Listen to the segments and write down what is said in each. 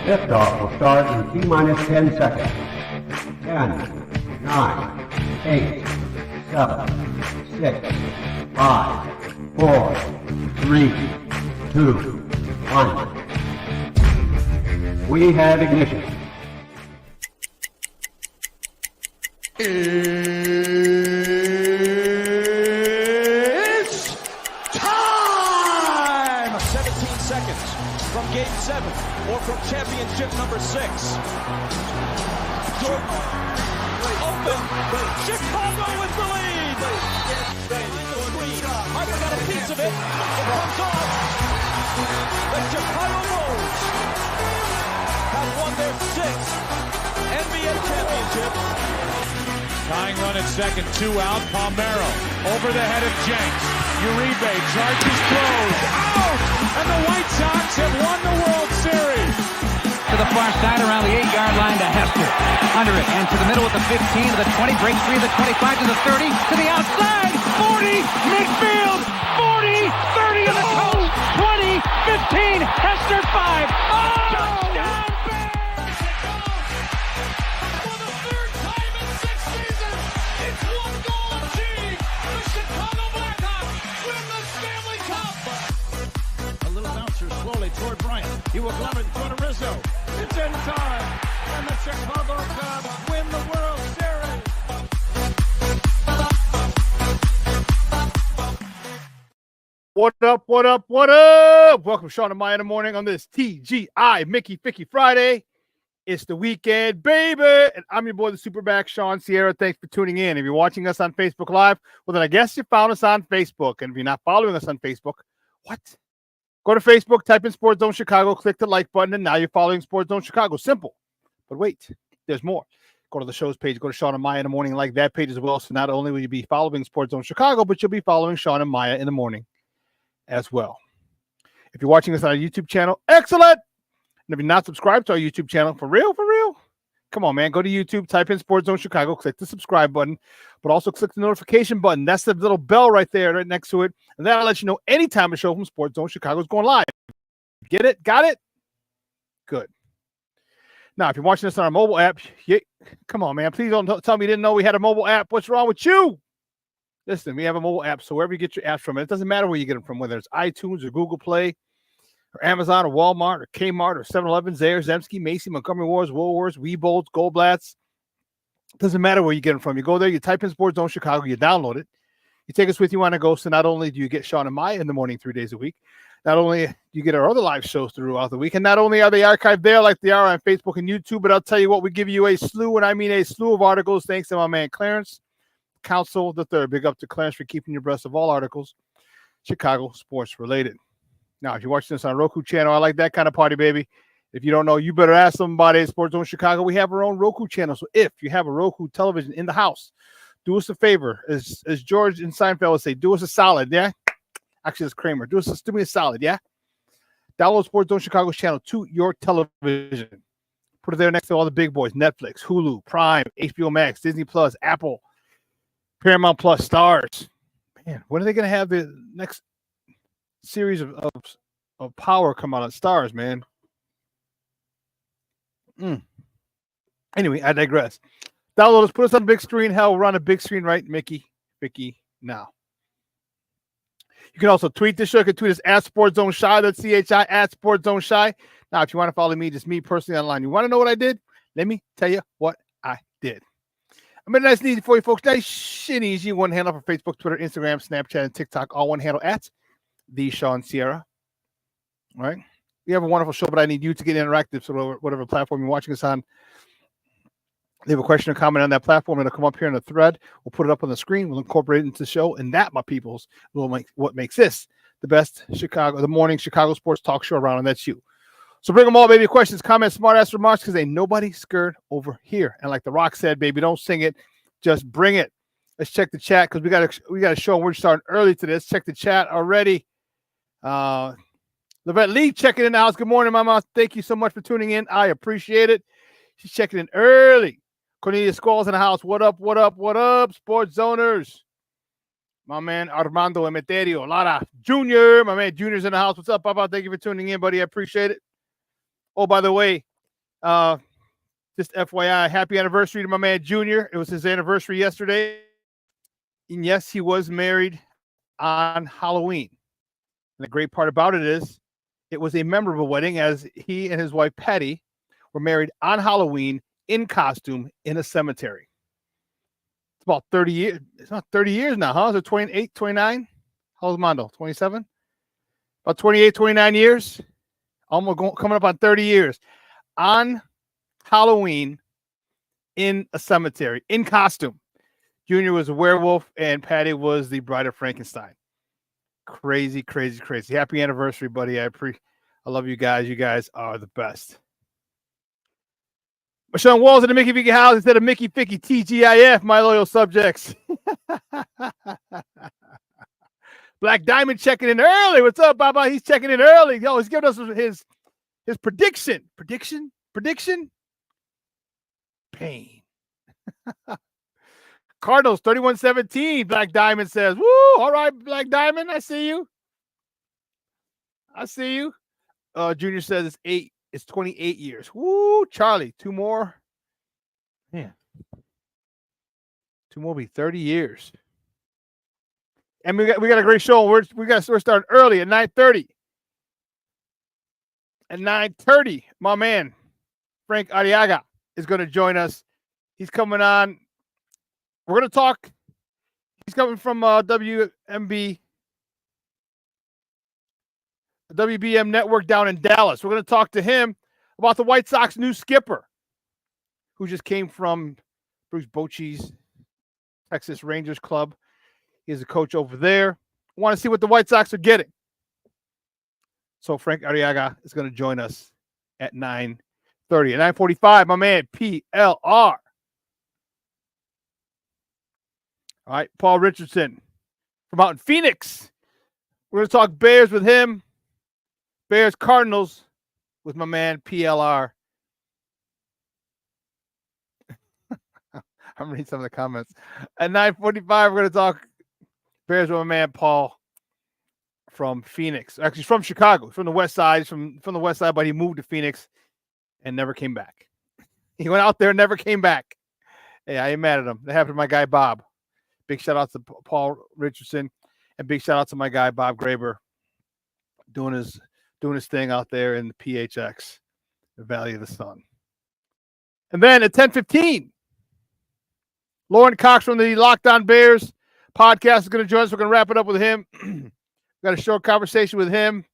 Liftoff will start in T-minus 10 seconds. 10, 9, 8, 7, 6, 5, 4, 3, 2, 1. We have ignition. It's time! 17 seconds from Game 7 or from championship number 6. Open! Chicago with the lead! Harper got a piece of it. It comes off. The Chicago Bulls have won their 6th NBA championship. Tying run at second, 2 out. Palmero over the head of Jenks. Uribe charges, throws, out! And the White Sox have won the World Series. To the far side around the 8-yard line to Hester. Under it and to the middle with the 15 to the 20. Breaks free of the 25 to the 30 to the outside. 40 midfield. 40, 30 in the coast. 20, 15. Hester 5. Oh! Touchdown! Toward Bryant. He will glove it in front of Rizzo. It's in time. And the Chicago Cubs win the World Series. What up, what up, what up? Welcome to Shawn and Maya in the morning on this TGI Mickey Ficky Friday. It's the weekend, baby. And I'm your boy, the SuperBack, Shawn Sierra. Thanks for tuning in. If you're watching us on Facebook Live, well, then I guess you found us on Facebook. And if you're not following us on Facebook, what? Go to Facebook, type in Sports Zone Chicago, click the like button, and now you're following Sports Zone Chicago. Simple. But wait, there's more. Go to the show's page, go to Shawn and Maya in the morning, like that page as well. So not only will you be following Sports Zone Chicago, but you'll be following Shawn and Maya in the morning as well. If you're watching us on our YouTube channel, excellent. And if you're not subscribed to our YouTube channel, for real, come on, man. Go to YouTube, type in Sports Zone Chicago, click the subscribe button, but also click the notification button. That's the little bell right there, right next to it. And that'll let you know anytime a show from Sports Zone Chicago is going live. Get it? Got it? Good. Now, if you're watching this on our mobile app, come on, man. Please don't tell me you didn't know we had a mobile app. What's wrong with you? Listen, we have a mobile app, so wherever you get your apps from, it doesn't matter where you get them from, whether it's iTunes or Google Play, or Amazon, or Walmart, or Kmart, or 7-Eleven, Zayre, Zemsky, Macy, Montgomery Wars, Woolworths, Weebolts, Goldblatts. Doesn't matter where you get them from. You go there, you type in Sports Zone Chicago, you download it. You take us with you on a go, so not only do you get Shawn and Maya in the morning 3 days a week, not only do you get our other live shows throughout the week, and not only are they archived there like they are on Facebook and YouTube, but I'll tell you what, we give you a slew, and I mean a slew of articles, thanks to my man Clarence, Council III. Big up to Clarence for keeping you abreast of all articles Chicago sports related. Now, if you're watching this on a Roku channel, I like that kind of party, baby. If you don't know, you better ask somebody at Sports Zone Chicago. We have our own Roku channel. So if you have a Roku television in the house, do us a favor. As George and Seinfeld would say, do us a solid, yeah? Actually, it's Kramer. Do me a solid, yeah? Download Sports Zone Chicago's channel to your television. Put it there next to all the big boys. Netflix, Hulu, Prime, HBO Max, Disney Plus, Apple, Paramount Plus, Stars. Man, when are they going to have the next series of Power come out on Stars, man? Anyway, I digress. Download us, put us on the big screen. Hell, we're on a big screen, right, Mickey now. You can also tweet this show. You can tweet us at Sports Zone Shy. That's CHI at Sports Zone Shy. Now, if you want to follow me, just me personally online. You want to know what I did? Let me tell you what I did. I made it nice and easy for you folks. Nice and easy. One handle for Facebook, Twitter, Instagram, Snapchat, and TikTok. All one handle at the Shawn Sierra. All right. We have a wonderful show, but I need you to get interactive. So whatever platform you're watching us on, leave a question or comment on that platform. It'll come up here in the thread. We'll put it up on the screen. We'll incorporate it into the show. And that, my peoples, will make what makes this the best the morning Chicago sports talk show around. And that's you. So bring them all, baby. Questions, comments, smart-ass remarks, because ain't nobody scared over here. And like The Rock said, baby, don't sing it. Just bring it. Let's check the chat, because we got a show. We're starting early to this. Check the chat already. Levette Lee checking in the house. Good morning, Mama. Thank you so much for tuning in. I appreciate it. She's checking in early. Cornelia Squalls in the house. What up, what up, what up, Sports Zoners? My man Armando Emeterio. Lara Jr. My man Junior's in the house. What's up, Papa? Thank you for tuning in, buddy. I appreciate it. Oh, by the way, Just FYI, happy anniversary to my man Junior. It was his anniversary yesterday. And yes, he was married on Halloween. And the great part about it is it was a memorable wedding, as he and his wife Patty were married on Halloween in costume in a cemetery. It's about 30 years. It's not 30 years now, huh? Is it 28, 29? How's Mondo? 27? About 28, 29 years. Coming up on 30 years. On Halloween in a cemetery, in costume. Junior was a werewolf and Patty was the Bride of Frankenstein. Crazy, crazy, crazy. Happy anniversary, buddy. I love you guys. You guys are the best. Sean Walls in the Mickey Vicky house instead of Mickey Ficky TGIF, my loyal subjects. Black Diamond checking in early. What's up, Baba? He's checking in early. Yo, he's giving us his prediction. Prediction? Pain. Cardinals 31-17. Black Diamond says, woo, all right, Black Diamond, I see you. Junior says it's 28 years. Woo, Charlie, 2 more. Man. 2 more will be 30 years. And we got a great show. We're starting early at 9:30. At 9:30, my man, Frank Arriaga, is going to join us. He's coming on. We're going to talk. He's coming from WBM Network down in Dallas. We're going to talk to him about the White Sox new skipper, who just came from Bruce Bochy's Texas Rangers club. He's a coach over there. I want to see what the White Sox are getting. So Frank Arriaga is going to join us at 9:30. At 9:45, my man, PLR. All right, Paul Richardson from out in Phoenix. We're going to talk Bears with him. Bears Cardinals with my man, PLR. I'm reading some of the comments. At 9:45, we're going to talk Bears with my man, Paul from Phoenix. Actually, he's from Chicago, from the West Side. He's from the West Side, but he moved to Phoenix and never came back. He went out there and never came back. Hey, I ain't mad at him. That happened to my guy, Bob. Big shout out to Paul Richardson, and big shout out to my guy, Bob Graber, doing his thing out there in the PHX, the Valley of the Sun. And then at 10:15, Lorin Cox from the Locked On Bears podcast is going to join us. We're going to wrap it up with him. We got a short conversation with him.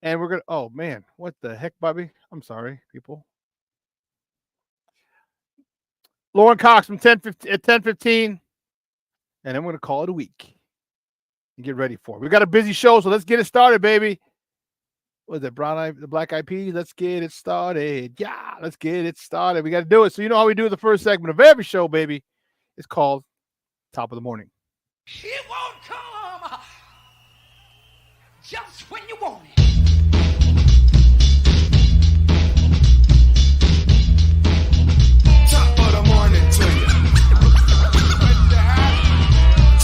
And we're going to, oh man, what the heck, Bobby? I'm sorry, people. Lorin Cox from 10:15. And then we're going to call it a week and get ready for it. We got a busy show, so let's get it started, baby. What is it, the Black Eyed Peas? Let's get it started. Yeah, let's get it started. We got to do it. So you know how we do the first segment of every show, baby. It's called Top of the Morning. It won't come just when you want it. Top of the morning to you.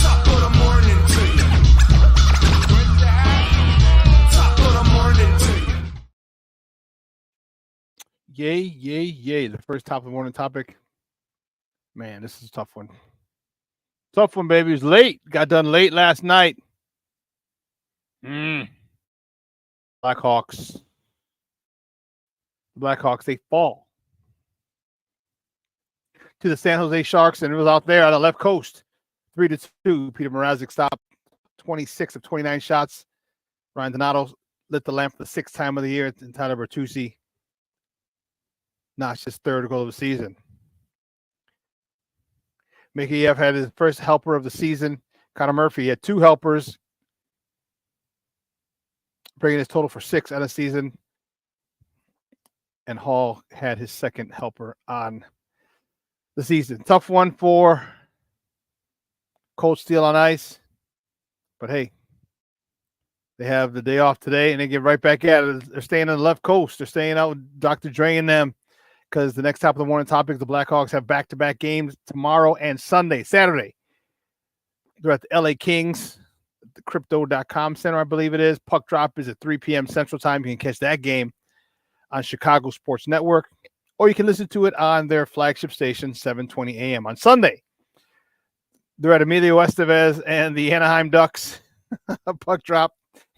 Top of the morning to you. Top of the morning to you. Yay. The first top of the morning topic. Man, this is a tough one. Tough one, baby. It was late. Got done late last night. Blackhawks. They fall to the San Jose Sharks, and it was out there on the left coast. 3-2. Peter Mrazek stopped 26 of 29 shots. Ryan Donato lit the lamp for the 6th time of the year, and Tyler Bertuzzi notched his 3rd goal of the season. Mickey F had his first helper of the season. Connor Murphy had 2 helpers, bringing his total for 6 on the season. And Hall had his 2nd helper on the season. Tough one for Cold Steel on ice. But hey, they have the day off today, and they get right back at it. They're staying on the left coast. They're staying out with Dr. Dre and them, because the next top of the morning topic, the Blackhawks have back-to-back games tomorrow and Saturday. They're at the LA Kings, the Crypto.com Center, I believe it is. Puck drop is at 3 p.m. Central Time. You can catch that game on Chicago Sports Network, or you can listen to it on their flagship station, 7:20 a.m. on Sunday. They're at Emilio Estevez and the Anaheim Ducks. Puck drop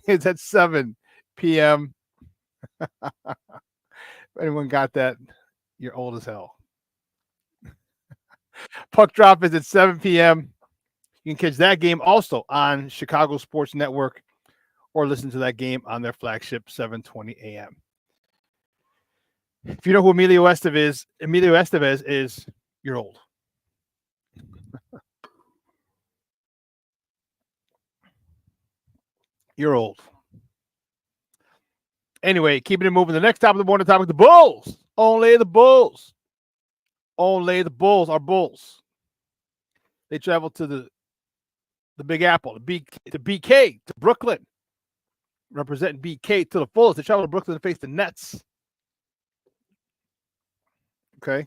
is at 7 p.m. If anyone got that, you're old as hell. Puck drop is at 7 p.m. You can catch that game also on Chicago Sports Network or listen to that game on their flagship 7:20 a.m. If you know who Emilio Estevez is, you're old. You're old. Anyway, keeping it moving. The next top of the morning topic, the Bulls. Only the Bulls. Only the Bulls are Bulls. They travel to the Big Apple, to BK, to Brooklyn. Representing BK to the fullest. They travel to Brooklyn to face the Nets. Okay.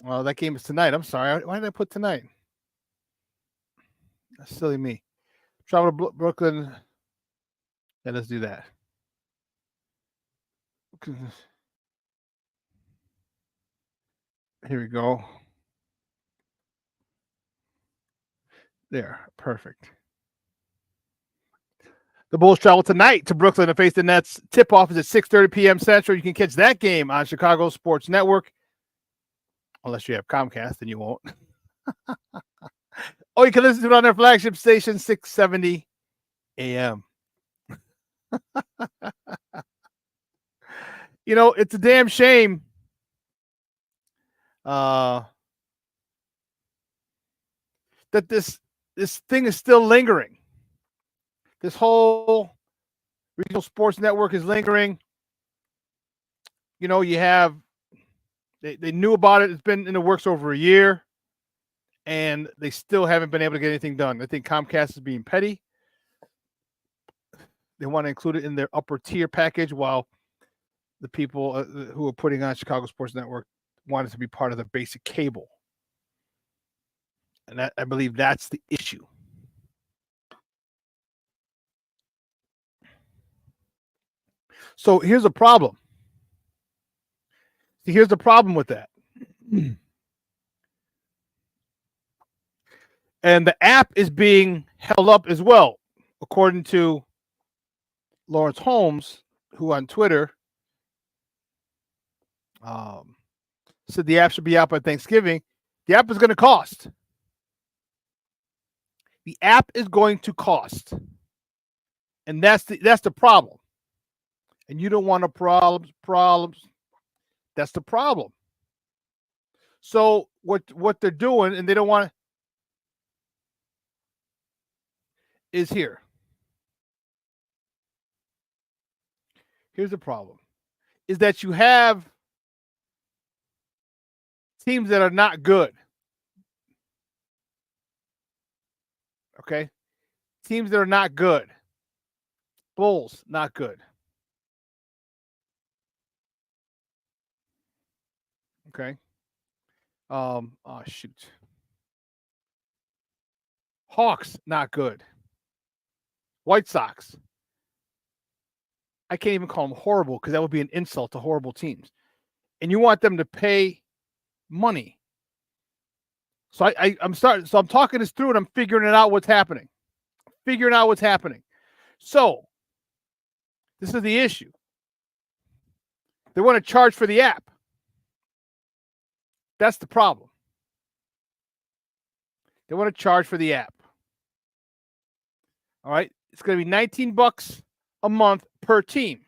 Well, that game is tonight. I'm sorry. Why did I put tonight? That's silly me. Travel to Brooklyn. Yeah, let's do that. Here we go. There. Perfect. The Bulls travel tonight to Brooklyn to face the Nets. Tip-off is at 6:30 p.m. Central. You can catch that game on Chicago Sports Network. Unless you have Comcast, then you won't. Oh, you can listen to it on their flagship station, 670 a.m. You know, it's a damn shame that this thing is still lingering. This whole regional sports network is lingering. You know, you have they knew about it. It's been in the works over a year, and they still haven't been able to get anything done. I think Comcast is being petty. They want to include it in their upper tier package, while the people who are putting on Chicago Sports Network want it to be part of the basic cable. And I believe that's the issue. So here's a problem. See, here's the problem with that. And the app is being held up as well, according to Lawrence Holmes, who on Twitter said the app should be out by Thanksgiving. The app is going to cost. The app is going to cost. And that's the problem. And you don't want problems. That's the problem. So what they're doing, and they don't want is here. Here's the problem. Is that you have teams that are not good. Okay? Teams that are not good. Bulls, not good. Okay. Oh shoot. Hawks, not good. White Sox. I can't even call them horrible because that would be an insult to horrible teams. And you want them to pay money. So I'm talking this through and I'm figuring it out what's happening. So this is the issue. They want to charge for the app. That's the problem. They want to charge for the app. All right. It's going to be $19 a month per team.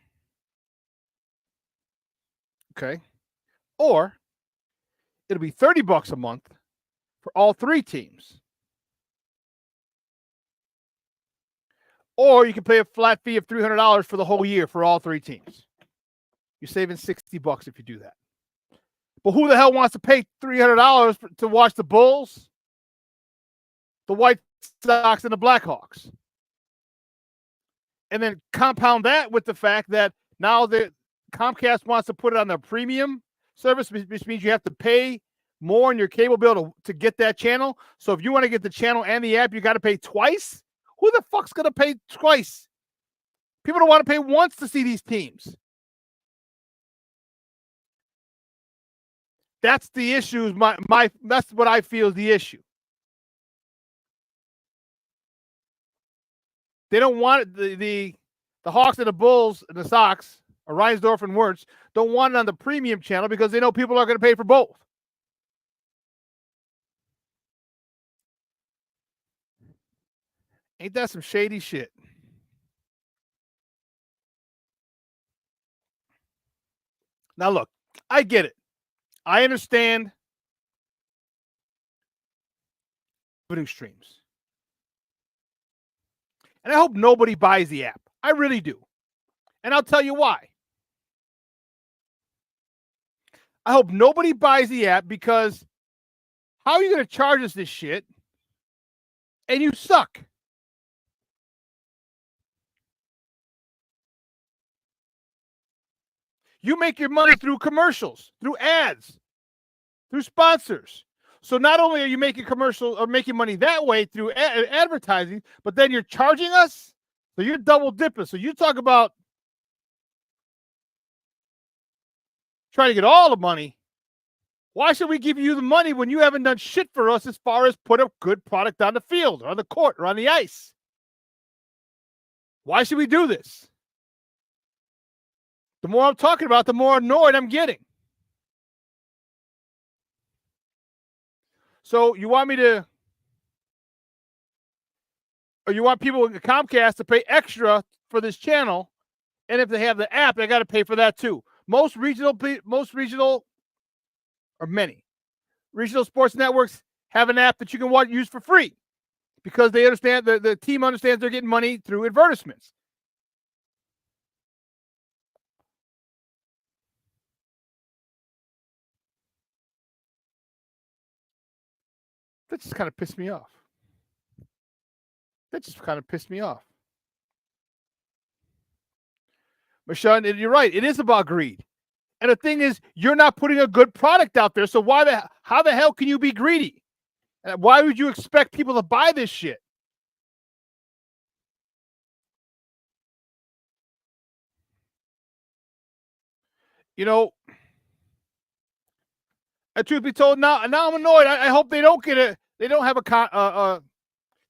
Okay. Or it'll be $30 a month for all three teams. Or you can pay a flat fee of $300 for the whole year for all three teams. You're saving $60 if you do that. But who the hell wants to pay $300 to watch the Bulls, the White Sox, and the Blackhawks? And then compound that with the fact that now the Comcast wants to put it on their premium service, which means you have to pay more in your cable bill to get that channel. So if you want to get the channel and the app, you got to pay twice. Who the fuck's going to pay twice? People don't want to pay once to see these teams. That's the issue. That's what I feel is the issue. They don't want it, the Hawks and the Bulls and the Sox, or Reinsdorf and Wirtz, don't want it on the premium channel because they know people are going to pay for both. Ain't that some shady shit? Now look, I get it. I understand revenue streams. And I hope nobody buys the app. I really do. And I'll tell you why. I hope nobody buys the app because how are you going to charge us this shit and you suck? You make your money through commercials, through ads, through sponsors. So not only are you making commercial or making money that way through advertising, but then you're charging us. So you're double dipping. So you talk about trying to get all the money. Why should we give you the money when you haven't done shit for us as far as put a good product on the field or on the court or on the ice? Why should we do this? The more I'm talking about, the more annoyed I'm getting. So you want me to, or you want people in Comcast to pay extra for this channel, and if they have the app, they got to pay for that too. Most regional, or many regional sports networks have an app that you can use for free because they understand the team understands they're getting money through advertisements. That just kind of pissed me off. But Shawn, you're right. It is about greed. And the thing is, you're not putting a good product out there. So how the hell can you be greedy? And why would you expect people to buy this shit? You know, and truth be told, now I'm annoyed. I hope they don't get it. They don't have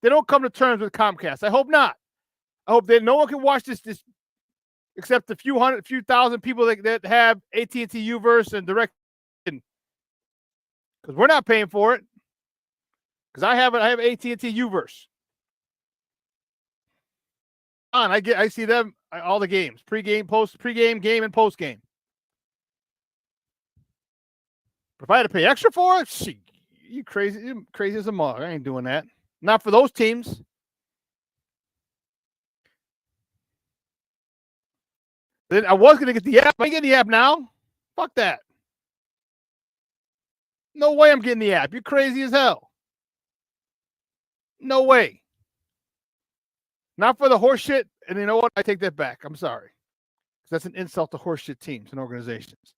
they don't come to terms with Comcast. I hope not. I hope that no one can watch this except a few thousand people that have AT&T Uverse and Direct, because we're not paying for it. Because I have AT&T Uverse. I see them all the games, pregame, game, and postgame. But if I had to pay extra for it, you crazy as a mug. I ain't doing that. Not for those teams. Then I was going to get the app. I ain't getting the app now. Fuck that. No way I'm getting the app. You're crazy as hell. No way. Not for the horse shit. And you know what? I take that back. I'm sorry. Because that's an insult to horse shit teams and organizations.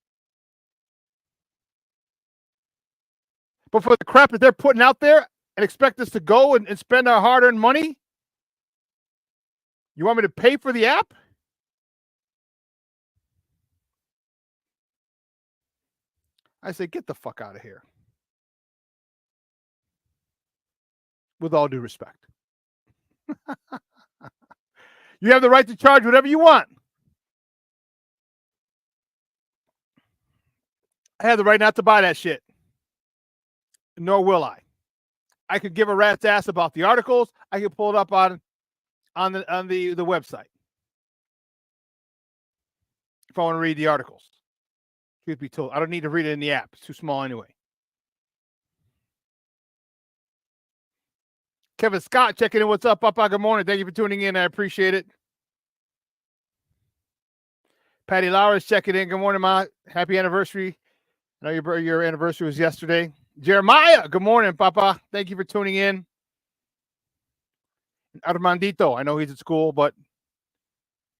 But for the crap that they're putting out there and expect us to go and spend our hard-earned money, you want me to pay for the app? I say, get the fuck out of here. With all due respect. You have the right to charge whatever you want. I have the right not to buy that shit. Nor will I. I could give a rat's ass about the articles. I could pull it up on the website if I want to read the articles. Truth be told, I don't need to read it in the app. It's too small anyway. Kevin Scott checking in. What's up, Papa? Good morning. Thank you for tuning in. I appreciate it. Patty Lauer is checking in. Good morning, Ma. Happy anniversary. I know your anniversary was yesterday. Jeremiah, good morning, Papa. Thank you for tuning in. Armandito, I know he's at school, but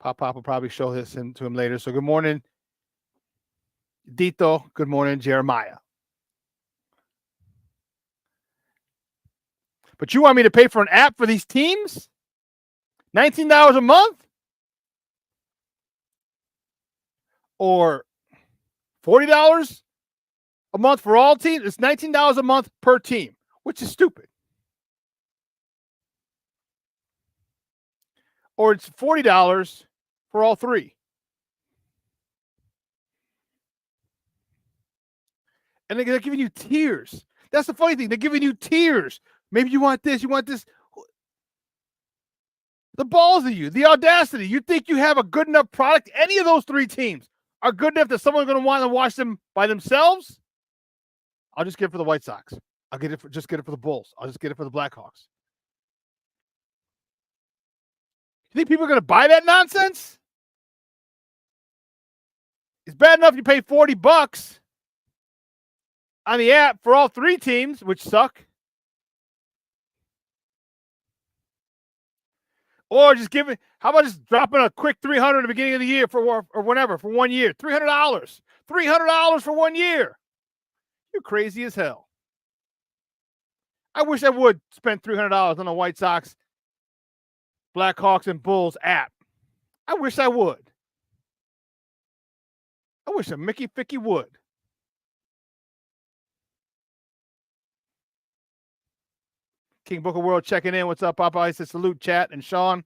Papa will probably show this to him later. So good morning, Dito. Good morning, Jeremiah. But you want me to pay for an app for these teams? $19 a month? Or $40 a month for all teams. It's $19 a month per team, which is stupid. Or it's $40 for all three. And they're giving you tiers. That's the funny thing. They're giving you tiers. Maybe you want this, you want this. The balls of you, the audacity. You think you have a good enough product? Any of those three teams are good enough that someone's going to want to watch them by themselves? I'll just get it for the White Sox. I'll get it for the Bulls. I'll just get it for the Blackhawks. You think people are going to buy that nonsense? It's bad enough you pay $40 on the app for all three teams, which suck. Or just how about just dropping a quick $300 at the beginning of the year or whenever, for 1 year? $300. $300 for 1 year. You're crazy as hell. I wish I would spend $300 on the White Sox, Blackhawks, and Bulls app. I wish I would. I wish a Mickey Ficky would. King Booker World checking in. What's up, Papa? He says salute, chat, and Shawn.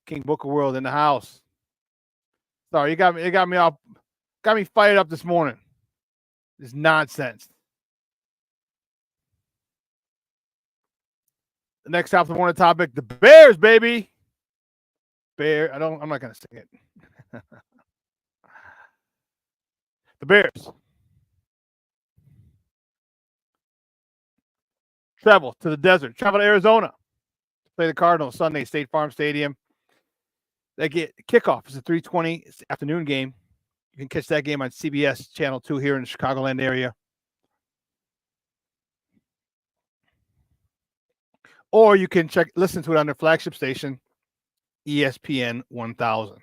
King Booker World in the house. Sorry, it got me fired up this morning. This nonsense. The next top of the morning topic: the Bears, baby. I'm not gonna sing it. The Bears travel to the desert, travel to Arizona to play the Cardinals Sunday, State Farm Stadium. They get kickoff. It's a 3:20 afternoon game. You can catch that game on CBS Channel 2 here in the Chicagoland area. Or you can listen to it on their flagship station, ESPN 1000.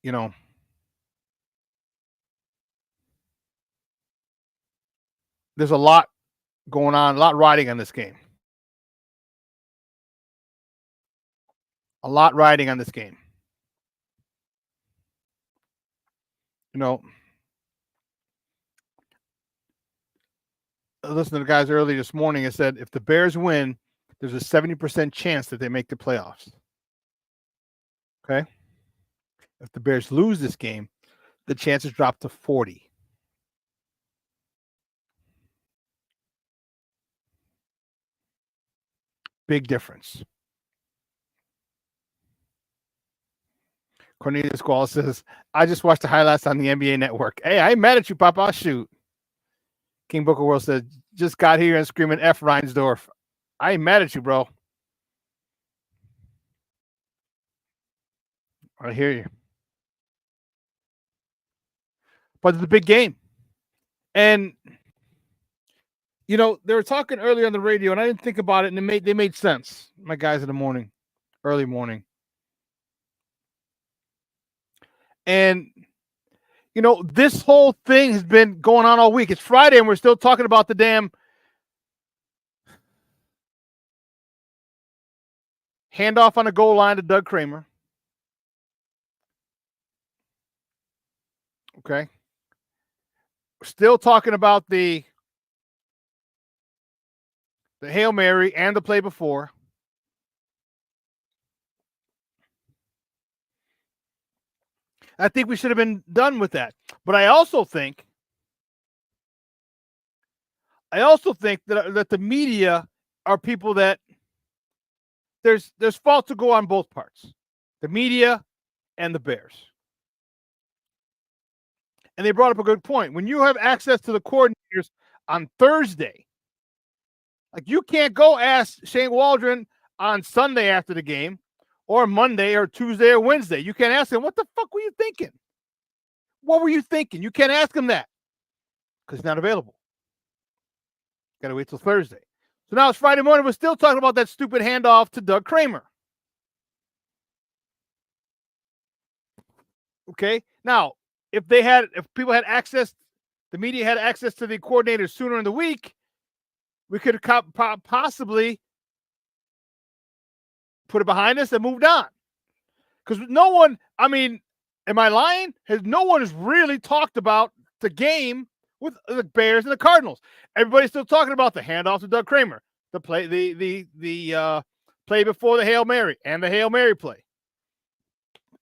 You know, there's a lot going on, a lot riding on this game. A lot riding on this game. You know, I listened to the guys early this morning and said if the Bears win, there's a 70% chance that they make the playoffs. Okay? If the Bears lose this game, the chances drop to 40. Big difference. Cornelius Squall says, I just watched the highlights on the NBA Network. Hey, I ain't mad at you, Papa. Shoot. King Booker World said, just got here and screaming F. Reinsdorf. I ain't mad at you, bro. I hear you. But it's a big game. And, you know, they were talking earlier on the radio, and I didn't think about it, and they made sense. My guys in the morning, early morning. And, you know, this whole thing has been going on all week. It's Friday, and we're still talking about the damn handoff on the goal line to Doug Kramer. Okay. We're still talking about the Hail Mary and the play before. I think we should have been done with that. But I also think that the media are people that there's fault to go on both parts. The media and the Bears. And they brought up a good point. When you have access to the coordinators on Thursday, like you can't go ask Shane Waldron on Sunday after the game, or Monday or Tuesday or Wednesday. You can't ask him, what the fuck were you thinking? What were you thinking? You can't ask him that because he's not available. Got to wait till Thursday. So now it's Friday morning. We're still talking about that stupid handoff to Doug Kramer. Okay. Now, if people had access, the media had access to the coordinators sooner in the week, we could have possibly put it behind us and moved on. Because no one, I mean, Am I lying? No one has really talked about the game with the Bears and the Cardinals. Everybody's still talking about the handoff to Doug Kramer, the play, the play before the Hail Mary and the Hail Mary play.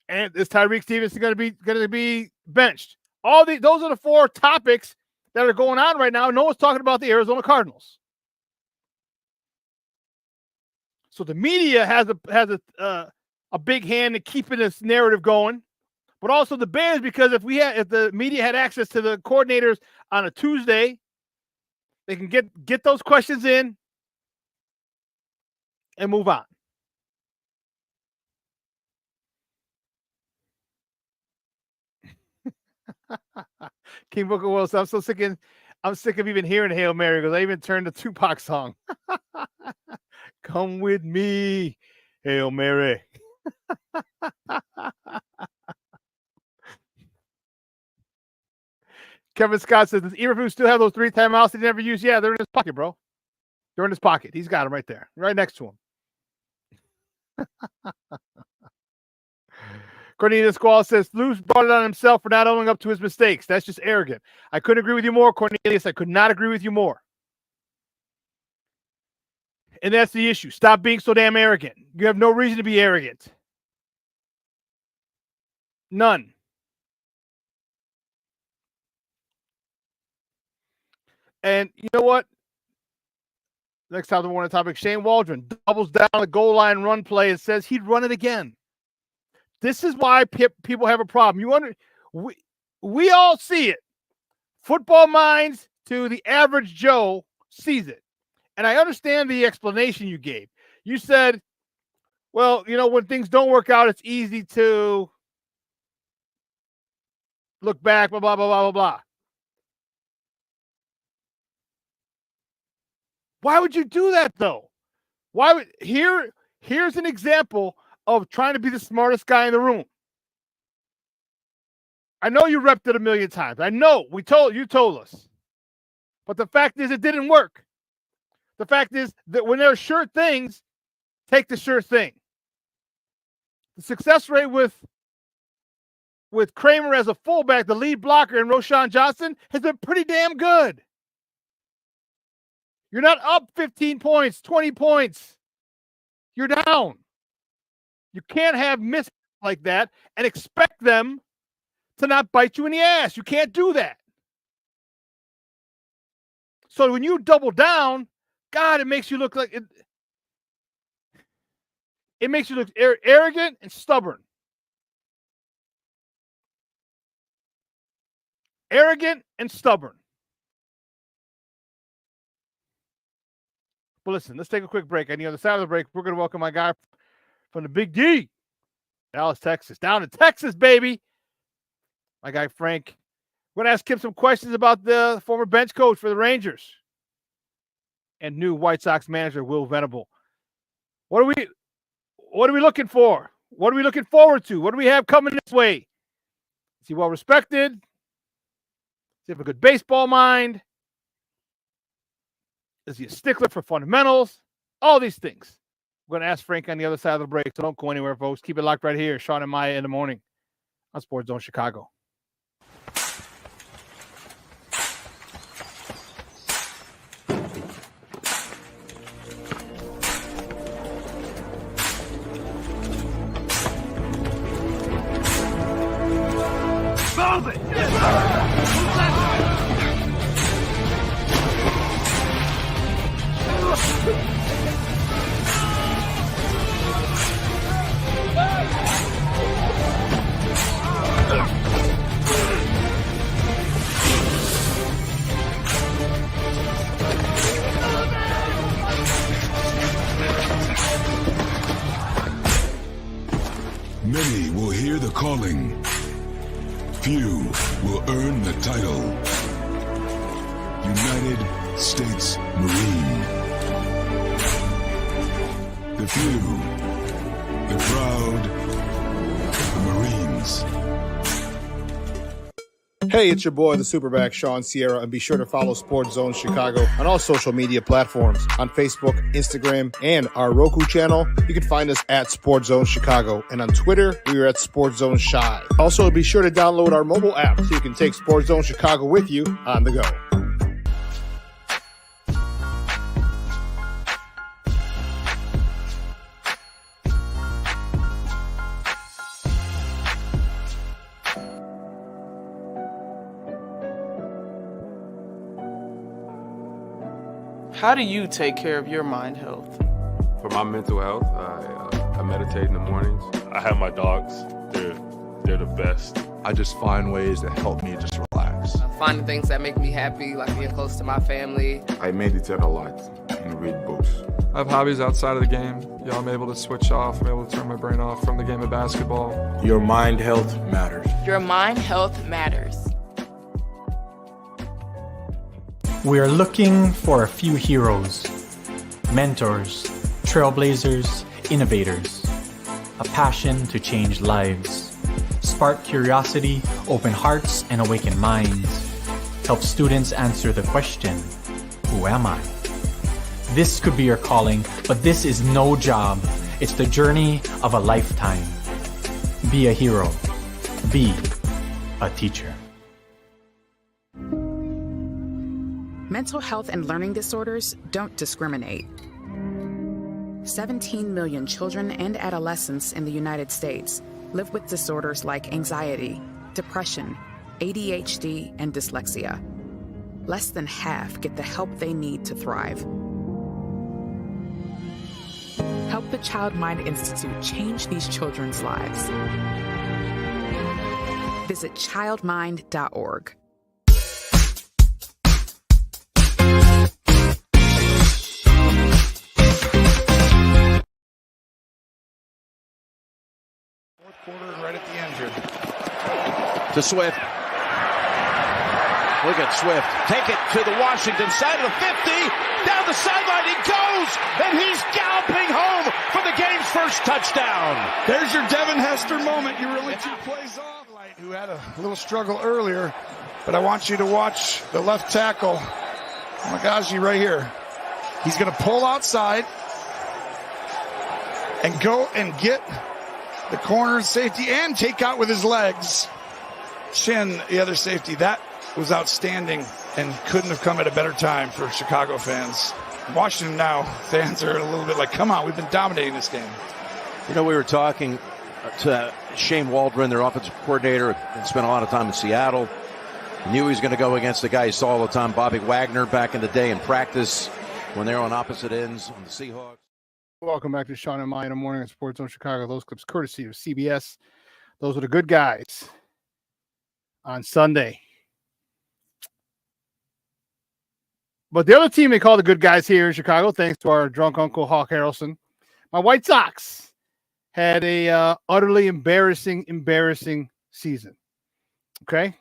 And is Tyreek Stevenson going to be benched? Those are the 4 topics that are going on right now. No one's talking about the Arizona Cardinals. So the media has a big hand in keeping this narrative going, but also the Bears, because if the media had access to the coordinators on a Tuesday, they can get those questions in and move on. King Booker Wilson, I'm sick of even hearing Hail Mary because I even turned the Tupac song. Come with me, Hail Mary. Kevin Scott says, does Eberflus still have those 3 timeouts that he never used? Yeah, they're in his pocket, bro. They're in his pocket. He's got them right there, right next to him. Cornelius Squall says, Flus brought it on himself for not owning up to his mistakes. That's just arrogant. I couldn't agree with you more, Cornelius. I could not agree with you more. And that's the issue. Stop being so damn arrogant. You have no reason to be arrogant. None. And you know what? Next time, the morning topic, Shane Waldron doubles down the goal line run play and says he'd run it again. This is why people have a problem. We all see it. Football minds to the average Joe sees it. And I understand the explanation you gave. You said, well, when things don't work out, it's easy to look back, blah, blah, blah, blah, blah, blah. Why would you do that, though? Here's an example of trying to be the smartest guy in the room. I know you repped it a million times. I know you told us. But the fact is it didn't work. The fact is that when there are sure things, take the sure thing. The success rate with Kramer as a fullback, the lead blocker, and Roschon Johnson has been pretty damn good. You're not up 15 points, 20 points. You're down. You can't have misses like that and expect them to not bite you in the ass. You can't do that. So when you double down, God, it makes you look like it makes you look arrogant and stubborn. Arrogant and stubborn. But listen, let's take a quick break. On the other side of the break, we're going to welcome my guy from the Big D, Dallas, Texas. Down in Texas, baby. My guy, Frank. We're going to ask him some questions about the former bench coach for the Rangers and new White Sox manager, Will Venable. What are we looking for? What are we looking forward to? What do we have coming this way? Is he well respected? Does he have a good baseball mind? Is he a stickler for fundamentals? All these things. We're going to ask Frank on the other side of the break, so don't go anywhere, folks. Keep it locked right here. Shawn and Maya in the morning on Sports Zone Chicago. Many will hear the calling. Few will earn the title. United States Marine. The few, the proud, the Marines. Hey, it's your boy, the SuperBack, Shawn Sierra, and be sure to follow Sports Zone Chicago on all social media platforms, on Facebook, Instagram, and our Roku channel. You can find us at Sports Zone Chicago, and on Twitter, we are at Sports Zone Shy. Also, be sure to download our mobile app so you can take Sports Zone Chicago with you on the go. How do you take care of your mind health? For my mental health, I meditate in the mornings. I have my dogs. They're the best. I just find ways that help me just relax. Finding things that make me happy, like being close to my family. I meditate a lot and read books. I have hobbies outside of the game. I'm able to switch off. I'm able to turn my brain off from the game of basketball. Your mind health matters. Your mind health matters. We are looking for a few heroes, mentors, trailblazers, innovators, a passion to change lives, spark curiosity, open hearts, and awaken minds, help students answer the question, who am I? This could be your calling, but this is no job. It's the journey of a lifetime. Be a hero. Be a teacher. Mental health and learning disorders don't discriminate. 17 million children and adolescents in the United States live with disorders like anxiety, depression, ADHD, and dyslexia. Less than half get the help they need to thrive. Help the Child Mind Institute change these children's lives. Visit childmind.org. Quarter right at the end here. To Swift. Look at Swift. Take it to the Washington side of the 50. Down the sideline he goes, and he's galloping home for the game's first touchdown. There's your Devin Hester moment. You're really 2 plays off. Who had a little struggle earlier, but I want you to watch the left tackle, Magaji, right here. He's going to pull outside and go and get the corner safety and take out with his legs. Shin, the other safety, that was outstanding and couldn't have come at a better time for Chicago fans. Washington now, fans are a little bit like, come on, we've been dominating this game. You know, we were talking to Shane Waldron, their offensive coordinator, and spent a lot of time in Seattle. Knew he was going to go against the guy he saw all the time, Bobby Wagner, back in the day in practice when they were on opposite ends on the Seahawks. Welcome back to Shawn and Maya in the morning on Sports Zone Chicago. Those clips courtesy of CBS. Those are the good guys on Sunday. But the other team they call the good guys here in Chicago, thanks to our drunk uncle Hawk Harrelson, my White Sox had a utterly embarrassing season. Okay?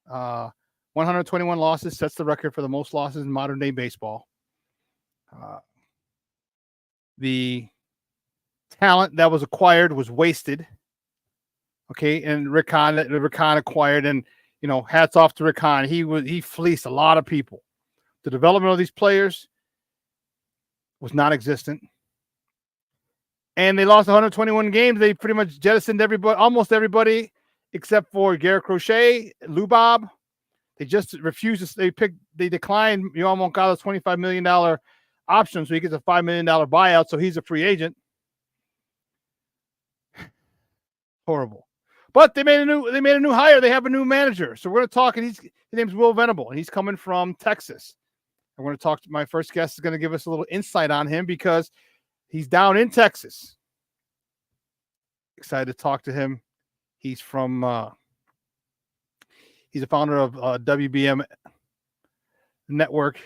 121 losses sets the record for the most losses in modern day baseball. The talent that was acquired was wasted. Okay, and Rick Hahn acquired, and hats off to Rick Hahn. He fleeced a lot of people. The development of these players was non-existent. And they lost 121 games. They pretty much jettisoned almost everybody, except for Garrett Crochet, Lou Bob. They just refused to. They declined Yohan Moncada's $25 million option, so he gets a $5 million buyout, so he's a free agent. Horrible. But they made a new hire. They have a new manager. So we're going to talk, and his name's Will Venable, and he's coming from Texas. I'm going to talk to my first guest is going to give us a little insight on him because he's down in Texas. Excited to talk to him. He's from he's a founder of WBM Network.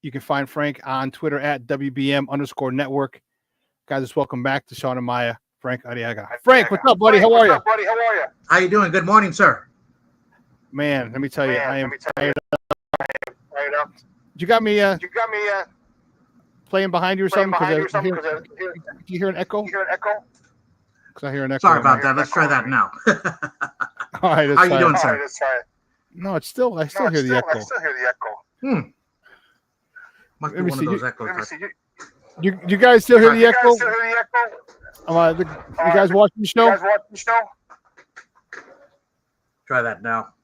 You can find Frank on Twitter at WBM_network. Guys, just welcome back to Shawn and Maya, Frank Arriaga. Frank, what's up, buddy? How are you? How you doing? Good morning, sir. Man, let me tell you, I am fired up. You got me playing behind you or something? Do you hear an echo? Because I hear an echo. Sorry about that. Let's try that now. All right. How you doing, sir? No, it's still. I still hear the echo. Must be one of those echoes. You guys still hear the echo? You guys watching the show? Try that now.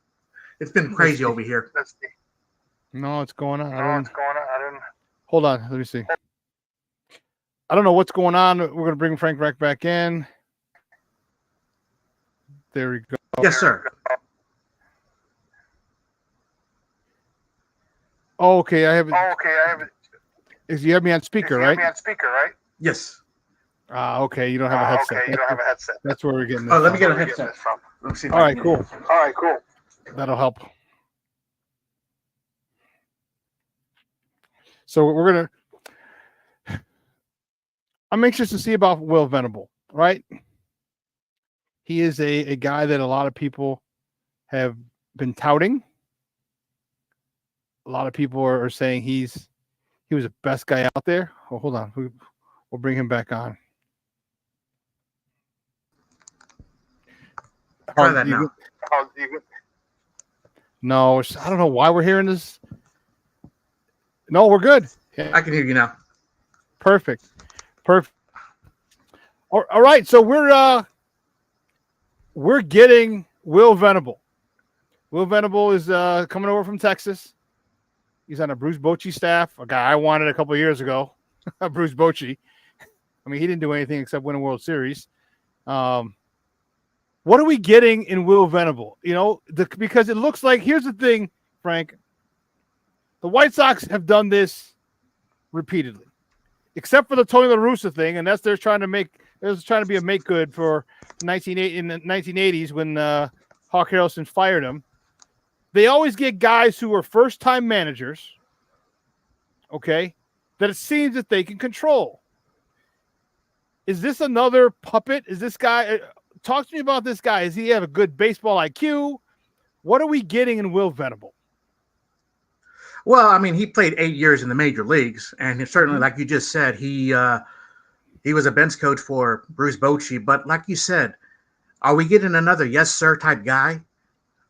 It's been crazy over here. No, it's going on. I don't. Hold on. Let me see. I don't know what's going on. We're going to bring Frank back in. There we go. Yes, sir. Oh, okay. I have it. You have me on speaker, right? Yes. Okay. You don't have a headset. That's where we're getting this. Oh, let me get a headset. All right, cool. That'll help. So I'm anxious to see about Will Venable, right? He is a guy that a lot of people have been touting. A lot of people are saying he was the best guy out there. Oh, hold on. We'll bring him back on. Try that now. No, I don't know why we're hearing this. No, we're good. I can hear you now. Perfect. All right, so we're getting Will Venable. Will Venable is coming over from Texas. He's on a Bruce Bochy staff, a guy I wanted a couple of years ago. Bruce Bochy. I mean, he didn't do anything except win a World Series. What are we getting in Will Venable? Because it looks like, here's the thing, Frank. The White Sox have done this repeatedly, except for the Tony La Russa thing, and that's they're trying to be a make good for in the 1980s when Hawk Harrelson fired him. They always get guys who are first-time managers, okay, that it seems that they can control. Is this another puppet? Is this guy? Talk to me about this guy. Does he have a good baseball IQ? What are we getting in Will Venable? Well, I mean, he played 8 years in the major leagues, and certainly, like you just said, he was a bench coach for Bruce Bochy. But like you said, are we getting another yes sir type guy?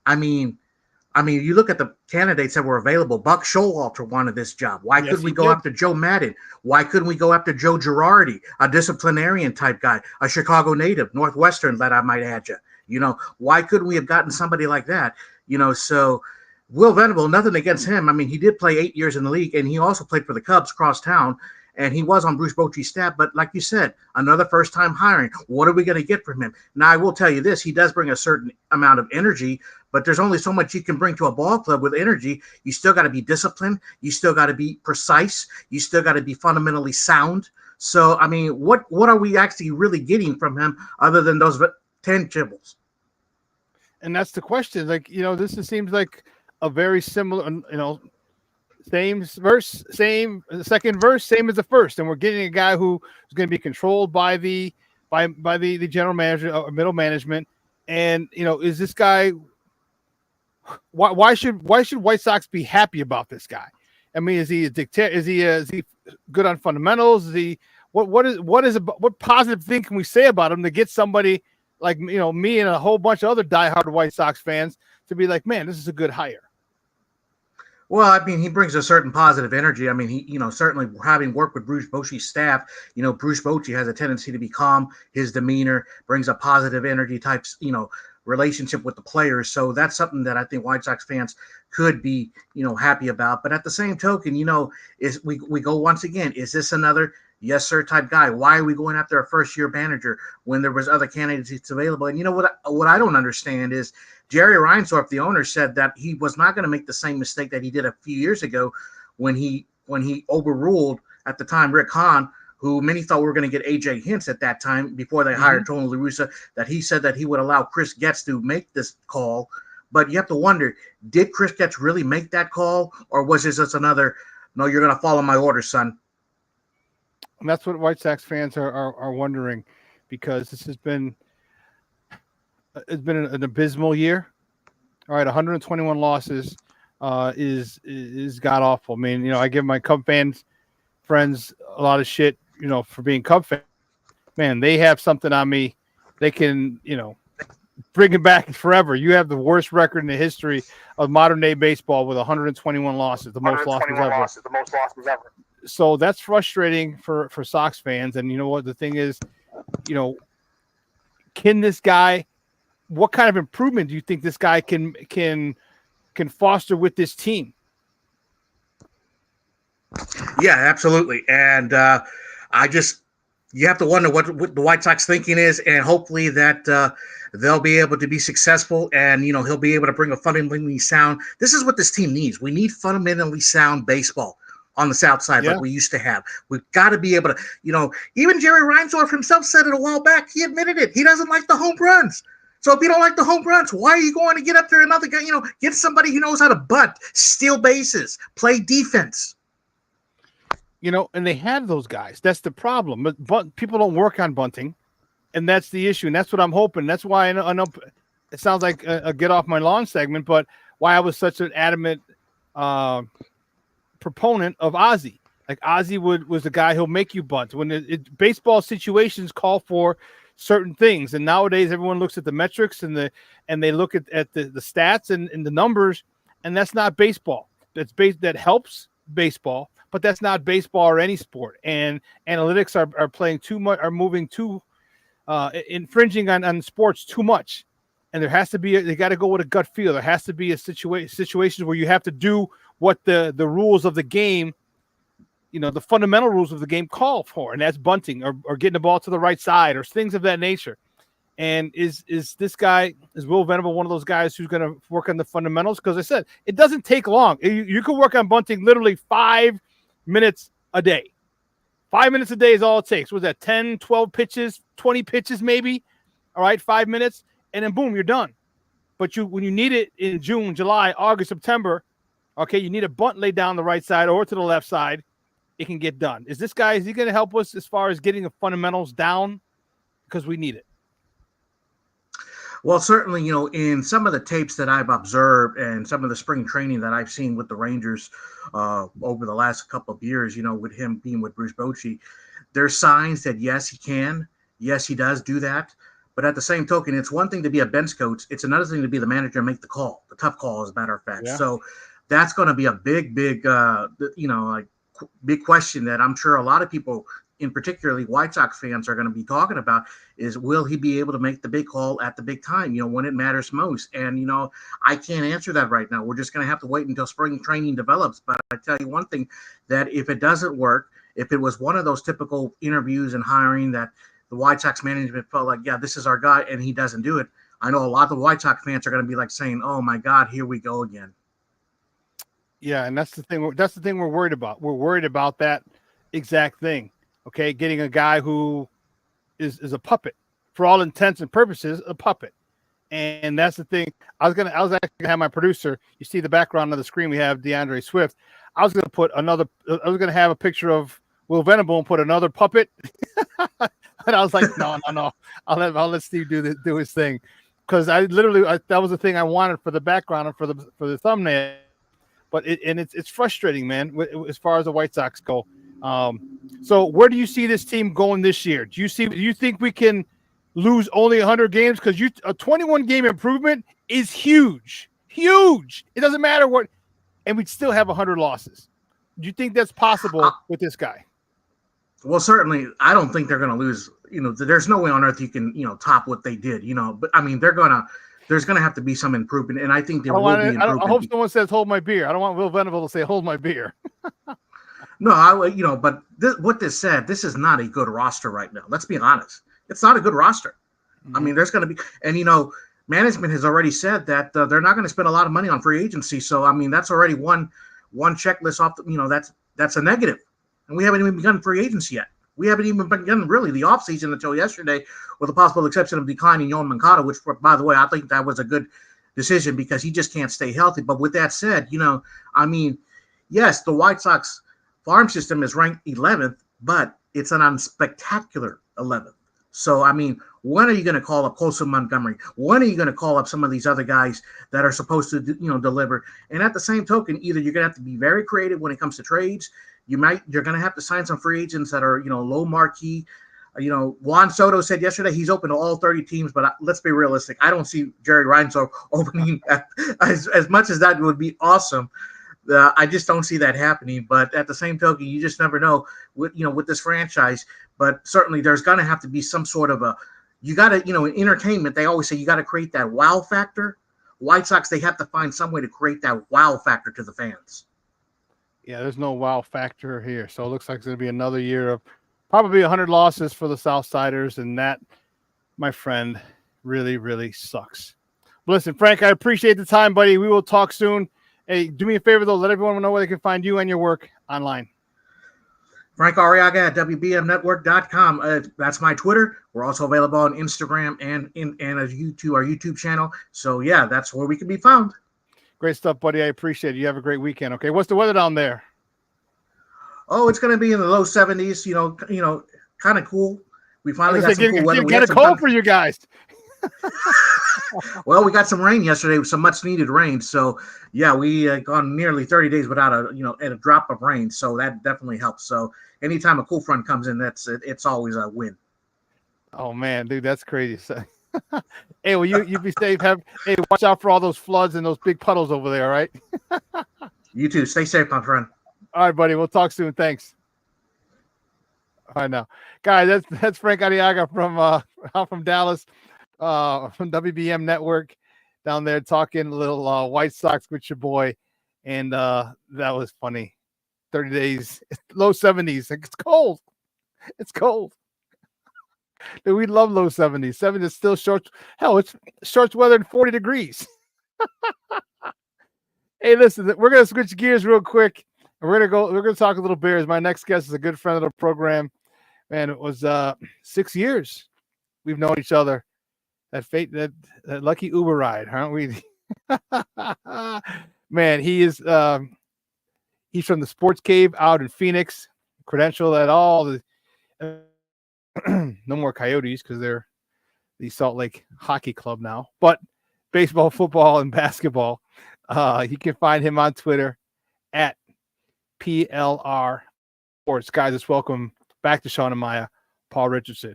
I mean, you look at the candidates that were available. Buck Showalter wanted this job. Why couldn't we go after Joe Madden? Why couldn't we go after Joe Girardi, a disciplinarian type guy, a Chicago native, Northwestern that I might add you? Why couldn't we have gotten somebody like that? So Will Venable, nothing against him. I mean, he did play 8 years in the league, and he also played for the Cubs cross town, and he was on Bruce Bochy's staff. But like you said, another first-time hiring. What are we going to get from him? Now, I will tell you this. He does bring a certain amount of energy, but there's only so much you can bring to a ball club with energy. You still got to be disciplined. You still got to be precise. You still got to be fundamentally sound. So, I mean, what are we actually really getting from him other than those 10 chibbles? And that's the question. This seems like a very similar, same verse, same second verse, same as the first, and we're getting a guy who is going to be controlled by the general manager or middle management. And is this guy? Why should White Sox be happy about this guy? I mean, is he a dictator? Is he good on fundamentals? Is he what positive thing can we say about him to get somebody like me and a whole bunch of other diehard White Sox fans to be like, man, this is a good hire? Well, I mean, he brings a certain positive energy. I mean, he, certainly having worked with Bruce Bochy's staff, Bruce Bochy has a tendency to be calm. His demeanor brings a positive energy type, relationship with the players. So that's something that I think White Sox fans could be, happy about. But at the same token, is we go once again, is this another yes sir type guy? Why are we going after a first year manager when there was other candidates available? And what I don't understand is Jerry Reinsdorf, the owner, said that he was not going to make the same mistake that he did a few years ago when he overruled at the time Rick Hahn, who many thought we were going to get A.J. Hinch at that time before they hired Tony La Russa, that he said that he would allow Chris Getz to make this call. But you have to wonder, did Chris Getz really make that call, or was this just another, no, you're going to follow my orders, son? And that's what White Sox fans are wondering, because this has been an abysmal year. All right, 121 losses is god awful. I mean, I give my Cub friends a lot of shit, for being Cub fans. Man, they have something on me. They can, bringing back forever. You have the worst record in the history of modern day baseball with 121 losses, the most losses ever. So that's frustrating for Sox fans. And you know what? The thing is, can this guy, what kind of improvement do you think this guy can foster with this team? Yeah, absolutely. And you have to wonder what the White Sox thinking is, and hopefully that they'll be able to be successful, and he'll be able to bring a fundamentally sound. This is what this team needs. We need fundamentally sound baseball on the South Side, like we used to have. We've got to be able to, even Jerry Reinsdorf himself said it a while back. He admitted it. He doesn't like the home runs. So if you don't like the home runs, why are you going to get up there another guy? Get somebody who knows how to bunt, steal bases, play defense. And they have those guys. That's the problem. But people don't work on bunting, and that's the issue. And that's what I'm hoping. That's why I know it sounds like a get off my lawn segment, but why I was such an adamant proponent of Ozzie. Like Ozzie was the guy who'll make you bunt when baseball situations call for certain things. And nowadays everyone looks at the metrics and they look at the stats and the numbers, and that's not baseball. That helps baseball, but that's not baseball or any sport. And analytics are playing too much, are moving too, infringing on sports too much. And there has to be, they got to go with a gut feel. There has to be a situations where you have to do what the rules of the game, the fundamental rules of the game call for. And that's bunting or getting the ball to the right side or things of that nature. And is Will Venable one of those guys who's going to work on the fundamentals? Because I said, it doesn't take long. You can work on bunting literally 5 minutes a day. 5 minutes a day is all it takes. Was that 10, 12 pitches, 20 pitches maybe? All right, 5 minutes, and then boom, you're done. But when you need it in June, July, August, September, okay, you need a bunt laid down the right side or to the left side, it can get done. Is he going to help us as far as getting the fundamentals down? Because we need it. Well, certainly, in some of the tapes that I've observed and some of the spring training that I've seen with the Rangers over the last couple of years, with him being with Bruce Bochy, there's signs that, yes, he can. Yes, he does do that. But at the same token, it's one thing to be a bench coach. It's another thing to be the manager and make the call, the tough call, as a matter of fact. Yeah. So that's going to be a big question that I'm sure a lot of people, in particularly White Sox fans, are going to be talking about is, will he be able to make the big call at the big time, when it matters most? And, I can't answer that right now. We're just going to have to wait until spring training develops. But I tell you one thing, that if it doesn't work, if it was one of those typical interviews and hiring that the White Sox management felt like, yeah, this is our guy, and he doesn't do it, I know a lot of the White Sox fans are going to be like saying, oh my God, here we go again. Yeah. And that's the thing. That's the thing we're worried about. We're worried about that exact thing. Okay, getting a guy who is a puppet, for all intents and purposes, a puppet, and that's the thing. I was actually gonna have my producer. You see the background on the screen. We have DeAndre Swift. I was gonna have a picture of Will Venable and put another puppet, and I was like, no. I'll let Steve do his thing, because that was the thing I wanted for the background and for the thumbnail. But it's frustrating, man, as far as the White Sox go. So where do you see this team going this year? Do you think we can lose only 100 games? Because a 21 game improvement is huge. It doesn't matter what, and we'd still have 100 losses. Do you think that's possible with this guy? Well, certainly, I don't think they're going to lose. There's no way on earth you can, top what they did. But I mean, there's going to have to be some improvement, and I think there will be improvement. I hope someone says, "Hold my beer." I don't want Will Venable to say, "Hold my beer." No, but what this said, this is not a good roster right now. Let's be honest. It's not a good roster. Mm-hmm. I mean, there's going to be, and management has already said that they're not going to spend a lot of money on free agency. So, I mean, that's already one checklist off. That's a negative, and we haven't even begun free agency yet. We haven't even begun really the offseason until yesterday, with the possible exception of declining Yoan Moncada, which, by the way, I think that was a good decision because he just can't stay healthy. But with that said, I mean, yes, the White Sox farm system is ranked 11th, but it's an unspectacular 11th. So, I mean, when are you going to call up Colson Montgomery? When are you going to call up some of these other guys that are supposed to, deliver? And at the same token, either you're going to have to be very creative when it comes to trades. You're going to have to sign some free agents that are, low marquee, Juan Soto said yesterday he's open to all 30 teams, but let's be realistic. I don't see Jerry Reinsdorf opening as much as that would be awesome. I just don't see that happening. But at the same token, you just never know with this franchise. But certainly there's going to have to be some sort of you got to, in entertainment, they always say you got to create that wow factor. White Sox, they have to find some way to create that wow factor to the fans. Yeah, there's no wow factor here. So it looks like it's going to be another year of probably 100 losses for the Southsiders. And that, my friend, really, really sucks. But listen, Frank, I appreciate the time, buddy. We will talk soon. Hey, do me a favor, though. Let everyone know where they can find you and your work online. Frank Arriaga at WBMNetwork.com. That's my Twitter. We're also available on Instagram and our YouTube channel. So, yeah, that's where we can be found. Great stuff, buddy. I appreciate it. You have a great weekend. Okay, what's the weather down there? Oh, it's going to be in the low 70s. Kind of cool. We finally got some cool weather. Get a cold for you guys. Well, we got some rain yesterday, some much needed rain. So, yeah, we gone nearly 30 days without a drop of rain. So that definitely helps. So anytime a cool front comes in, it's always a win. Oh man, dude, that's crazy. Hey, well, you be safe. Hey, watch out for all those floods and those big puddles over there. All right. You too. Stay safe, my friend. All right, buddy. We'll talk soon. Thanks. All right, now, guys, that's Frank Arriaga from Dallas. From WBM Network down there talking a little White Sox with your boy. And that was funny. 30 days, low 70s. It's cold. It's cold. Dude, we love low 70s. 70 is still short. Hell, it's shorts weather and 40 degrees. Hey, listen, we're going to switch gears real quick. And we're going to talk a little Bears. My next guest is a good friend of the program. Man, it was 6 years we've known each other. That lucky Uber ride, aren't we? Man, he's from the Sports Kave out in Phoenix, credentialed at all the no more Coyotes because they're the Salt Lake Hockey Club now, but baseball, football, and basketball. You can find him on Twitter at PLR Sports. Guys, let's welcome back to Shawn and Maya, Paul Richardson.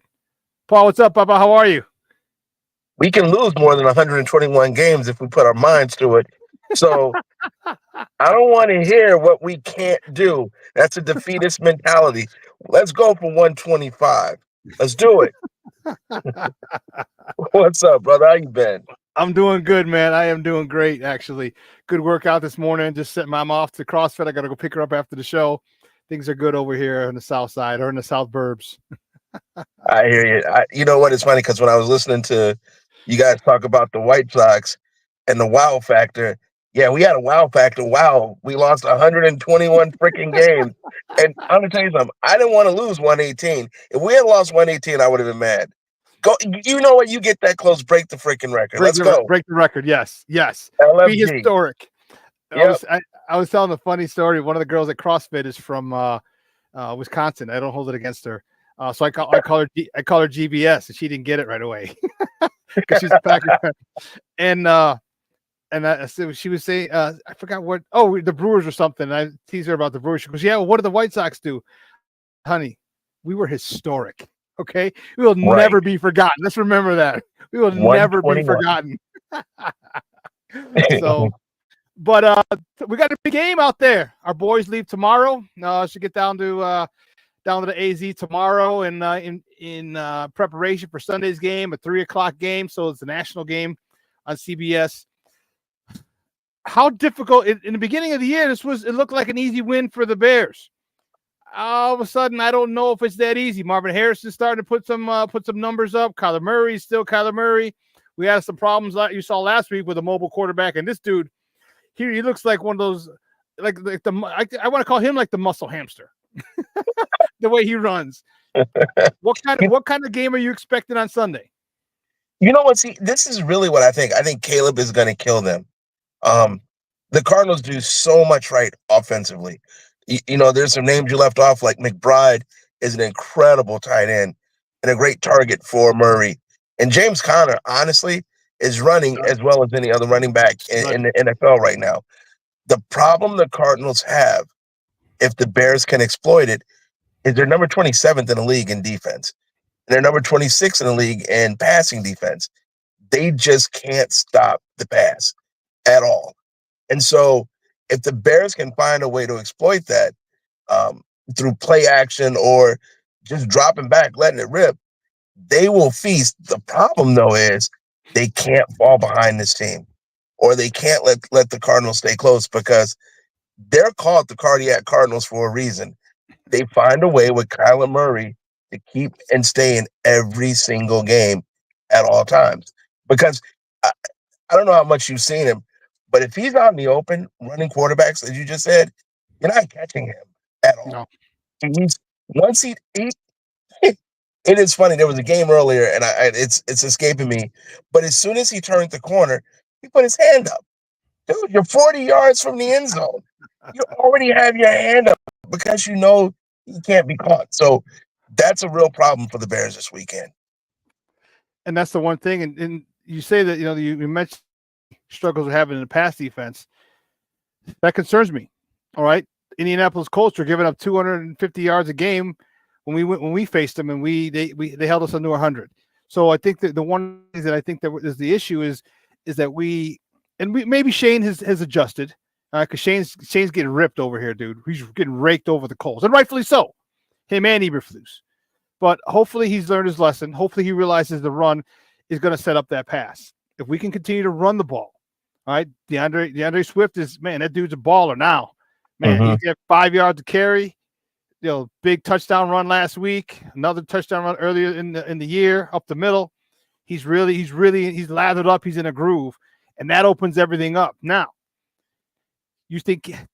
Paul, what's up, Papa? How are you? We can lose more than 121 games if we put our minds to it. So I don't want to hear what we can't do. That's a defeatist mentality. Let's go for 125. Let's do it. What's up, brother? How you been? I'm doing good, man. I am doing great, actually. Good workout this morning. Just sent Mom off to CrossFit. I got to go pick her up after the show. Things are good over here on the south side or in the south burbs. I hear you. You know what? It's funny because when I was listening to you guys talk about the White Sox and the wow factor, yeah, we had a wow factor. Wow, we lost 121 freaking games. And I'm going to tell you something. I didn't want to lose 118. If we had lost 118, I would have been mad. Go. You know what? You get that close, break the freaking record. Let's go. Break the record. Yes. LFG. Be historic. Yep. I was telling a funny story. One of the girls at CrossFit is from Wisconsin. I don't hold it against her. So I call her GBS, and she didn't get it right away because she's a Packers fan. And she was saying, I forgot what. Oh, the Brewers or something. And I teased her about the Brewers. She goes, "Yeah, well, what did the White Sox do, honey? We were historic. Okay, we will never be forgotten. Let's remember that. We will never be forgotten." So, but we got a big game out there. Our boys leave tomorrow. Should get down to the AZ tomorrow, and in preparation for Sunday's game, a 3:00 game. So it's a national game on CBS. How difficult in the beginning of the year? It looked like an easy win for the Bears. All of a sudden, I don't know if it's that easy. Marvin Harrison's starting to put some numbers up. Kyler Murray is still Kyler Murray. We had some problems like you saw last week with a mobile quarterback, and this dude here, he looks like one of those I want to call him like the muscle hamster. The way he runs. What kind of game are you expecting on Sunday? You know what? See, this is really what I think. I think Caleb is going to kill them. The Cardinals do so much right offensively. You know, there's some names you left off, like McBride is an incredible tight end and a great target for Murray. And James Conner, honestly, is running as well as any other running back in the NFL right now. The problem the Cardinals have, if the Bears can exploit it, is they're number 27th in the league in defense. and they're number 26 in the league in passing defense. They just can't stop the pass at all. And so if the Bears can find a way to exploit that through play action or just dropping back, letting it rip, they will feast. The problem, though, is they can't fall behind this team, or they can't let the Cardinals stay close, because they're called the Cardiac Cardinals for a reason. They find a way with Kyler Murray to keep and stay in every single game at all times. Because I don't know how much you've seen him, but if he's out in the open running quarterbacks, as you just said, you're not catching him at all. No. He's once he it is funny. There was a game earlier, and it's escaping me. But as soon as he turned the corner, he put his hand up. Dude, you're 40 yards from the end zone. You already have your hand up because you know he can't be caught. So that's a real problem for the Bears this weekend. And that's the one thing. And you say that, you mentioned struggles we're having in the pass defense. That concerns me. All right. Indianapolis Colts are giving up 250 yards a game when we faced them, and they held us under 100. So I think that the one thing that I think that is the issue is that maybe Shane has adjusted, because Shane's getting ripped over here, dude. He's getting raked over the Colts, and rightfully so. Him and Eberflus. But hopefully he's learned his lesson. Hopefully he realizes the run is going to set up that pass. If we can continue to run the ball, all right. DeAndre Swift that dude's a baller now. Man, He's got 5 yards to carry. Big touchdown run last week. Another touchdown run earlier in the year up the middle. He's lathered up. He's in a groove, and that opens everything up. Now,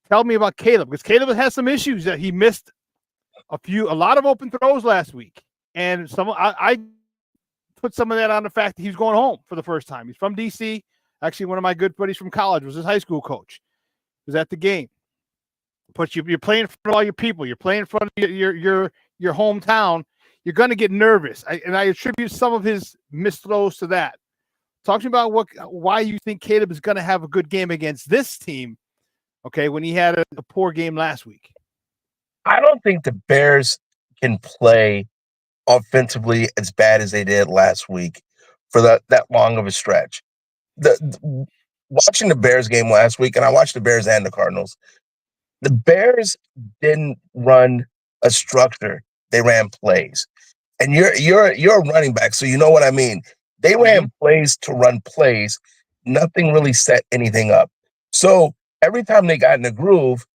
tell me about Caleb, because Caleb has some issues that he missed a lot of open throws last week, and I put some of that on the fact that he's going home for the first time. He's from DC. Actually, one of my good buddies from college was his high school coach. He was at the game. But you're playing in front of all your people. You're playing in front of your hometown. You're going to get nervous. I attribute some of his missed throws to that. Talk to me about why you think Caleb is going to have a good game against this team, okay, when he had a poor game last week. I don't think the Bears can play offensively as bad as they did last week for that long of a stretch. Watching the Bears game last week, and I watched the Bears and the Cardinals, the Bears didn't run a structure; they ran plays. And you're a running back, so you know what I mean. They ran plays to run plays. Nothing really set anything up. So every time they got in a groove,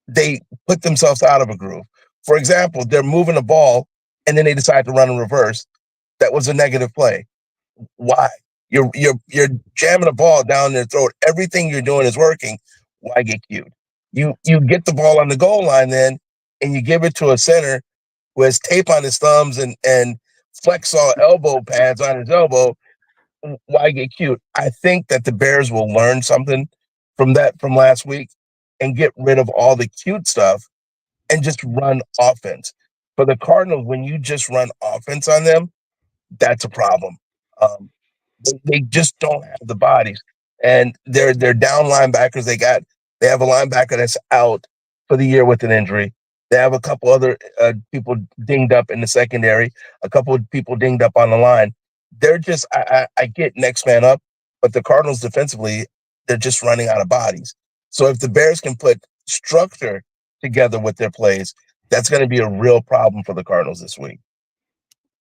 they put themselves out of a groove. For example, they're moving the ball, and then they decide to run in reverse. That was a negative play. Why? You're jamming the ball down their throat. Everything you're doing is working. Why get cued? You get the ball on the goal line then, and you give it to a center who has tape on his thumbs and Flexall elbow pads on his elbow. Why get cute? I think that the Bears will learn something from last week and get rid of all the cute stuff and just run offense. For the Cardinals, when you just run offense on them, that's a problem. They just don't have the bodies, and they're down linebackers. They have a linebacker that's out for the year with an injury. They have a couple other people dinged up in the secondary, a couple of people dinged up on the line. They're just, I get next man up, but the Cardinals defensively, they're just running out of bodies. So if the Bears can put structure together with their plays, that's going to be a real problem for the Cardinals this week.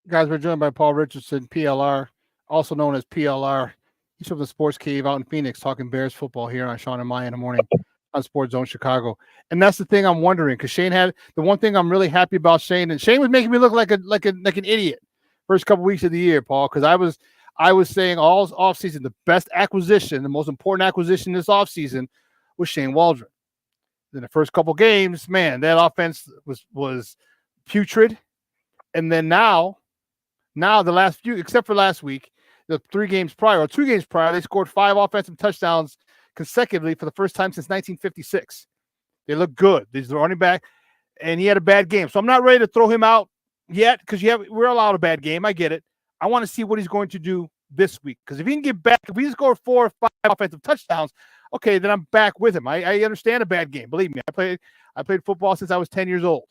Guys, we're joined by Paul Richardson, PLR, also known as PLR. He's from the Sports Kave out in Phoenix, talking Bears football here on Shawn and Maya in the morning on Sports Zone Chicago. And that's the thing I'm wondering, because Shane had the one thing I'm really happy about Shane, and Shane was making me look like an idiot first couple weeks of the year, Paul, because I was saying all offseason the best acquisition, the most important acquisition this offseason was Shane Waldron. In the first couple games, man, that offense was putrid. And then now the last few, except for last week, the 2 games prior, they scored 5 offensive touchdowns consecutively for the first time since 1956. They look good. He's the running back, and he had a bad game. So I'm not ready to throw him out yet, because we're allowed a bad game. I get it. I want to see what he's going to do this week, because if he can get back, if he score 4 or 5 offensive touchdowns, okay, then I'm back with him. I understand a bad game. Believe me, I played football since I was 10 years old.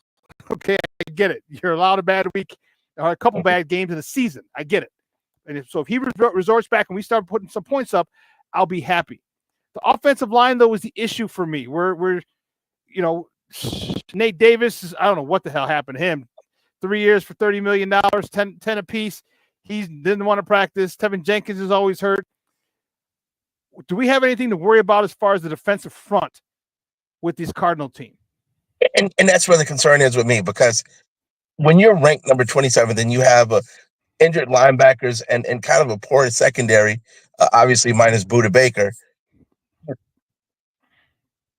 Okay, I get it. You're allowed a bad week. or a couple bad games in the season. I get it. And if he resorts back and we start putting some points up, I'll be happy. The offensive line, though, is the issue for me. We're Nate Davis, I don't know what the hell happened to him. 3 years for $30 million, 10 apiece. He didn't want to practice. Tevinjenkins is always hurt. Do we have anything to worry about as far as the defensive front with this Cardinal team? And that's where the concern is with me, because when you're ranked number 27, then you have injured linebackers and kind of a poor secondary, obviously minus Buda Baker.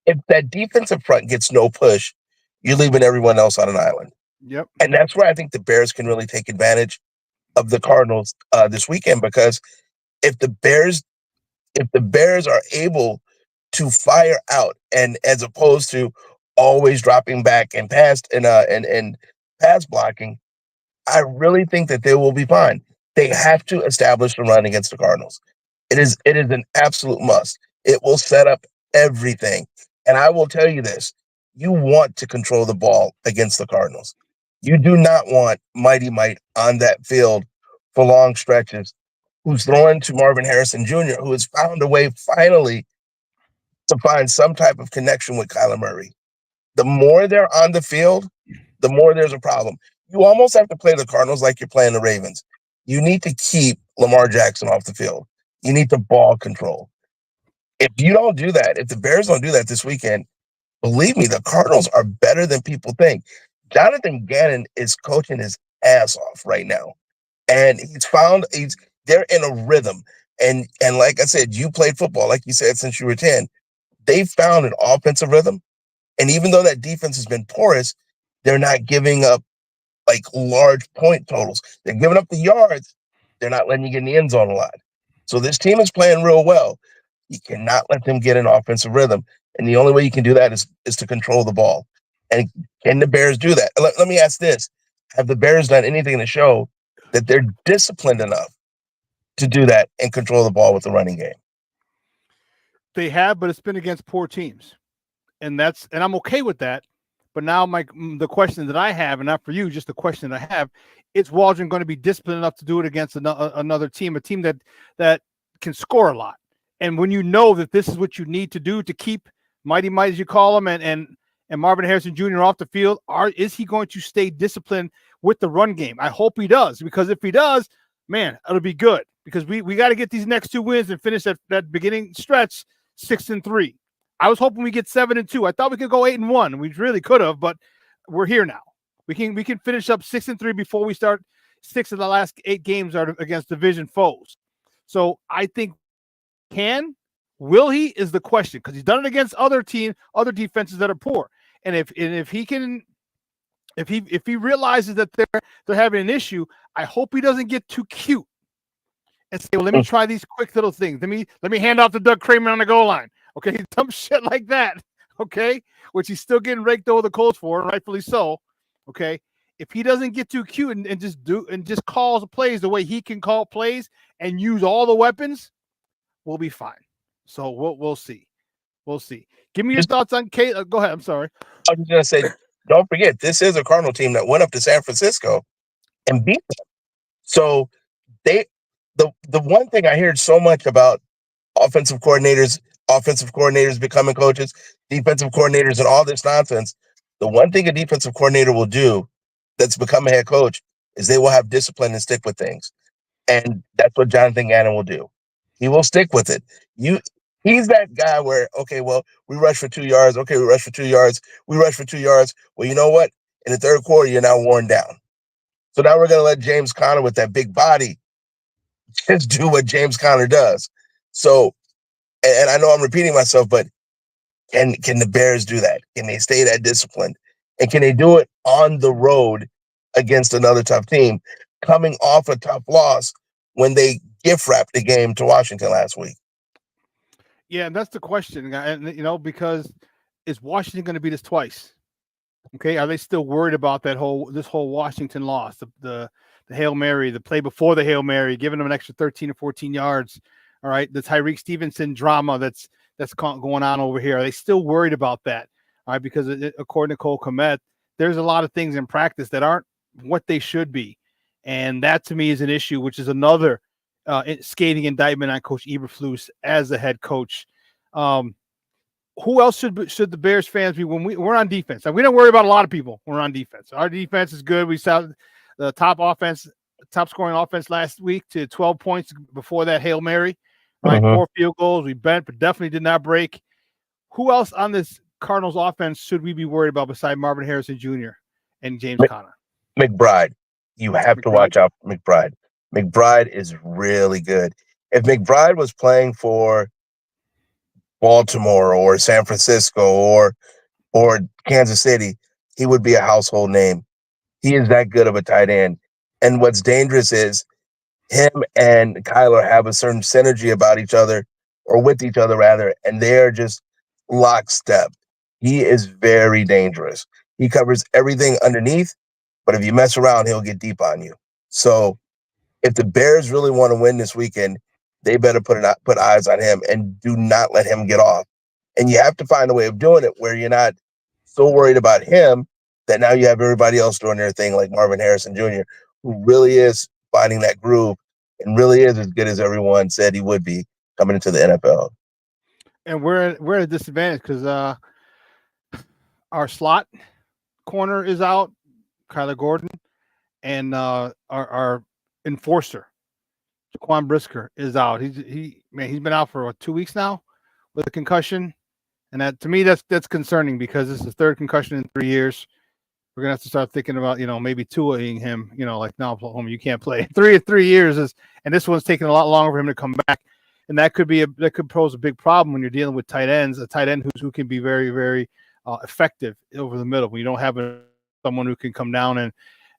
If that defensive front gets no push, you're leaving everyone else on an island. Yep. And that's where I think the Bears can really take advantage of the Cardinals this weekend, because if the Bears are able to fire out, and as opposed to always dropping back and pass blocking, I really think that they will be fine. They have to establish the run against the Cardinals. It is an absolute must. It will set up everything. And I will tell you this, you want to control the ball against the Cardinals. You do not want Mighty Mite on that field for long stretches, who's throwing to Marvin Harrison Jr., who has found a way finally to find some type of connection with Kyler Murray. The more they're on the field, the more there's a problem. You almost have to play the Cardinals like you're playing the Ravens. You need to keep Lamar Jackson off the field. You need to ball control. If you don't do that, if the Bears don't do that this weekend, believe me, the Cardinals are better than people think. Jonathan Gannon is coaching his ass off right now. And they're in a rhythm. And like I said, you played football, like you said, since you were 10. They've found an offensive rhythm. And even though that defense has been porous, they're not giving up like large point totals. They're giving up the yards. They're not letting you get in the end zone a lot. So this team is playing real well. You cannot let them get an offensive rhythm. And the only way you can do that is to control the ball. And can the Bears do that? Let me ask this. Have the Bears done anything to show that they're disciplined enough to do that and control the ball with the running game? They have, but it's been against poor teams. And I'm okay with that. But now the question that I have, and not for you, just the question that I have, is Waldron going to be disciplined enough to do it against another team, a team that can score a lot? And when you know that this is what you need to do to keep Mighty Mite, as you call him, and Marvin Harrison Jr. off the field, is he going to stay disciplined with the run game? I hope he does, because if he does, man, it'll be good, because we got to get these next 2 wins and finish that beginning stretch 6-3. I was hoping we get 7-2. I thought we could go 8-1. We really could have, but we're here now. We can finish up 6-3 before we start 6 of the last 8 games are against division foes. So I think will he is the question, because he's done it against other defenses that are poor. And if he realizes that they're having an issue, I hope he doesn't get too cute and say, well, let me try these quick little things. Let me hand off to Doug Kramer on the goal line. Okay, dumb shit like that. Okay, which he's still getting raked over the coals for, and rightfully so. Okay, if he doesn't get too cute and just calls the plays the way he can call plays and use all the weapons, we'll be fine. So we'll see. We'll see. Give me your thoughts on Kate. Go ahead. I'm sorry. I was just gonna say, don't forget, this is a Cardinal team that went up to San Francisco and beat them. So the one thing I heard so much about offensive coordinators becoming coaches, defensive coordinators, and all this nonsense. The one thing a defensive coordinator will do that's become a head coach is they will have discipline and stick with things. And that's what Jonathan Gannon will do. He will stick with it. He's that guy where, okay, well, we rush for 2 yards. Okay, we rush for 2 yards. We rush for 2 yards. Well, you know what? In the third quarter, you're now worn down. So now we're going to let James Conner with that big body just do what James Conner does. So, and I know I'm repeating myself, but can the Bears do that? Can they stay that disciplined? And can they do it on the road against another tough team, coming off a tough loss when they gift wrapped the game to Washington last week? Yeah, and that's the question. And because is Washington going to beat us twice? Okay, are they still worried about this whole Washington loss, the Hail Mary, the play before the Hail Mary, giving them an extra 13 or 14 yards? All right, the Tyreek Stevenson drama that's going on over here. Are they still worried about that? All right, because according to Cole Kmet, there's a lot of things in practice that aren't what they should be. And that to me is an issue, which is another scathing indictment on Coach Eberflus as the head coach. Who else should the Bears fans be when we're on defense? And we don't worry about a lot of people. We're on defense. Our defense is good. We saw the top scoring offense last week to 12 points before that Hail Mary, right? 4 field goals. We bent, but definitely did not break. Who else on this Cardinals offense should we be worried about beside Marvin Harrison Jr. and James Conner? McBride. You have to watch out for McBride. McBride is really good. If McBride was playing for Baltimore or San Francisco or Kansas City, he would be a household name. He is that good of a tight end. And what's dangerous is him and Kyler have a certain synergy about each other, or with each other rather, and they're just lockstep. He is very dangerous. He covers everything underneath, but if you mess around, he'll get deep on you. So if the Bears really want to win this weekend, they better put eyes on him and do not let him get off. And you have to find a way of doing it where you're not so worried about him that now you have everybody else doing their thing, like Marvin Harrison Jr., who really is finding that groove and really is as good as everyone said he would be coming into the NFL. And we're at a disadvantage because our slot corner is out, Kyler Gordon, and our enforcer, Jaquan Brisker, is out. He's been out for 2 weeks now with a concussion, and that to me that's concerning because this is the third concussion in 3 years. We're gonna have to start thinking about maybe Tua-ing him. Like now, Oklahoma, you can't play 3 years and this one's taking a lot longer for him to come back, and that could pose a big problem when you're dealing with tight ends. A tight end who can be very very effective over the middle when you don't have someone who can come down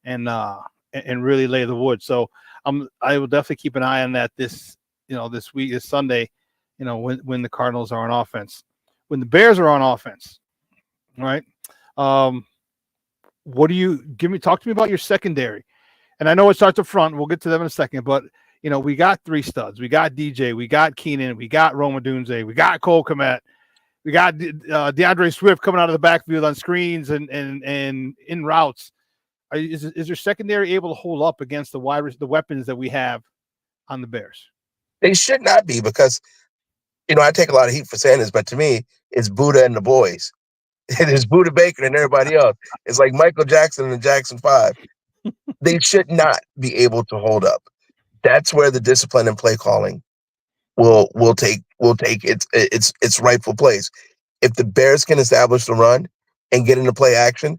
and really lay the wood. So I will definitely keep an eye on that this week, this Sunday, when the Cardinals are on offense. When the Bears are on offense, right? What do you talk to me about your secondary? And I know it starts up front. We'll get to them in a second, but we got 3 studs. We got DJ, we got Keenan, we got Rome Odunze, we got Cole Kmet, we got DeAndre Swift coming out of the backfield on screens and in routes. Is your secondary able to hold up against the weapons that we have on the Bears? They should not be because, I take a lot of heat for saying this, but to me, it's Buddha and the boys. It is Buddha Baker and everybody else. It's like Michael Jackson and the Jackson 5. They should not be able to hold up. That's where the discipline and play calling will take its rightful place. If the Bears can establish the run and get into play action,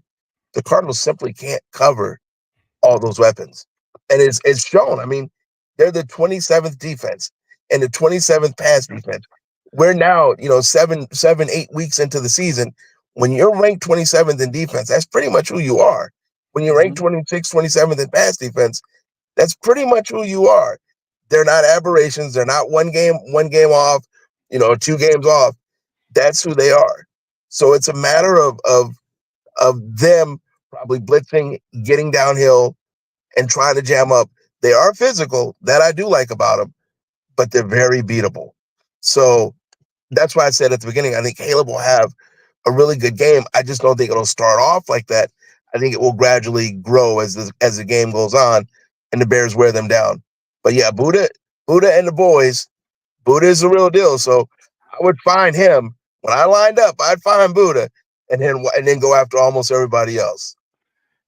the Cardinals simply can't cover all those weapons. And it's shown. I mean, they're the 27th defense and the 27th pass defense. We're now, 8 weeks into the season. When you're ranked 27th in defense, that's pretty much who you are. When you're ranked 26th, 27th in pass defense, that's pretty much who you are. They're not aberrations. They're not one game off, 2 games off. That's who they are. So it's a matter of them probably blitzing, getting downhill, and trying to jam up. They are physical. That I do like about them, but they're very beatable. So that's why I said at the beginning, I think Caleb will have a really good game. I just don't think it'll start off like that. I think it will gradually grow as the game goes on and the Bears wear them down. But yeah, Buddha and the boys, Buddha is the real deal. So I would find him. When I lined up, I'd find Buddha and then go after almost everybody else.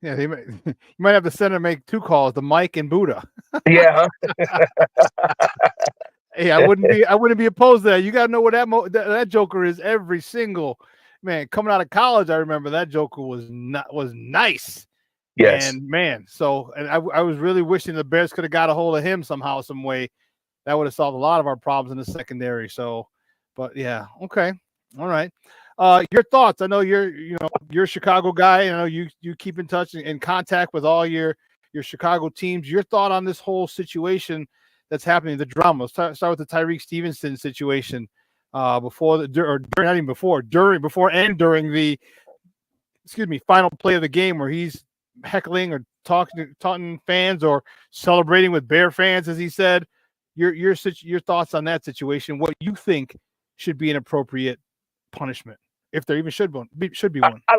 Yeah, you might have to send him make 2 calls, the Mike and Buddha. Yeah. Hey, I wouldn't be opposed to that. You got to know what that Joker is every single man. Coming out of college, I remember that Joker was nice. Yes. And man, I was really wishing the Bears could have got a hold of him somehow, some way. That would have solved a lot of our problems in the secondary. So, but yeah, okay, all right. Your thoughts? I know you're a Chicago guy. I know you keep in touch and in contact with all your Chicago teams. Your thought on this whole situation that's happening, the drama. Let's start with the Tyreek Stevenson situation. Before and during the final play of the game, where he's heckling or taunting fans or celebrating with Bear fans, as he said. Your thoughts on that situation? What you think should be an appropriate punishment, if there even should be one? I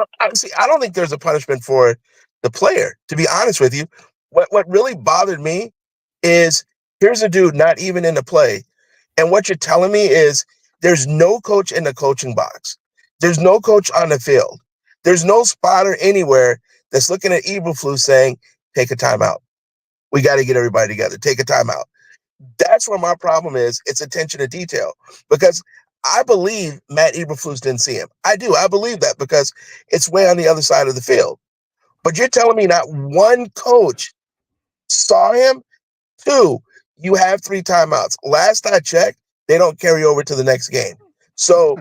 don't think there's a punishment for the player. To be honest with you, what really bothered me is here's a dude not even in the play. And what you're telling me is there's no coach in the coaching box. There's no coach on the field. There's no spotter anywhere that's looking at Eberflus saying, take a timeout. We got to get everybody together. Take a timeout. That's where my problem is. It's attention to detail, because I believe Matt Eberflus didn't see him. I do. I believe that because it's way on the other side of the field. But you're telling me not one coach saw him? Two, you have 3 timeouts. Last I checked, they don't carry over to the next game. So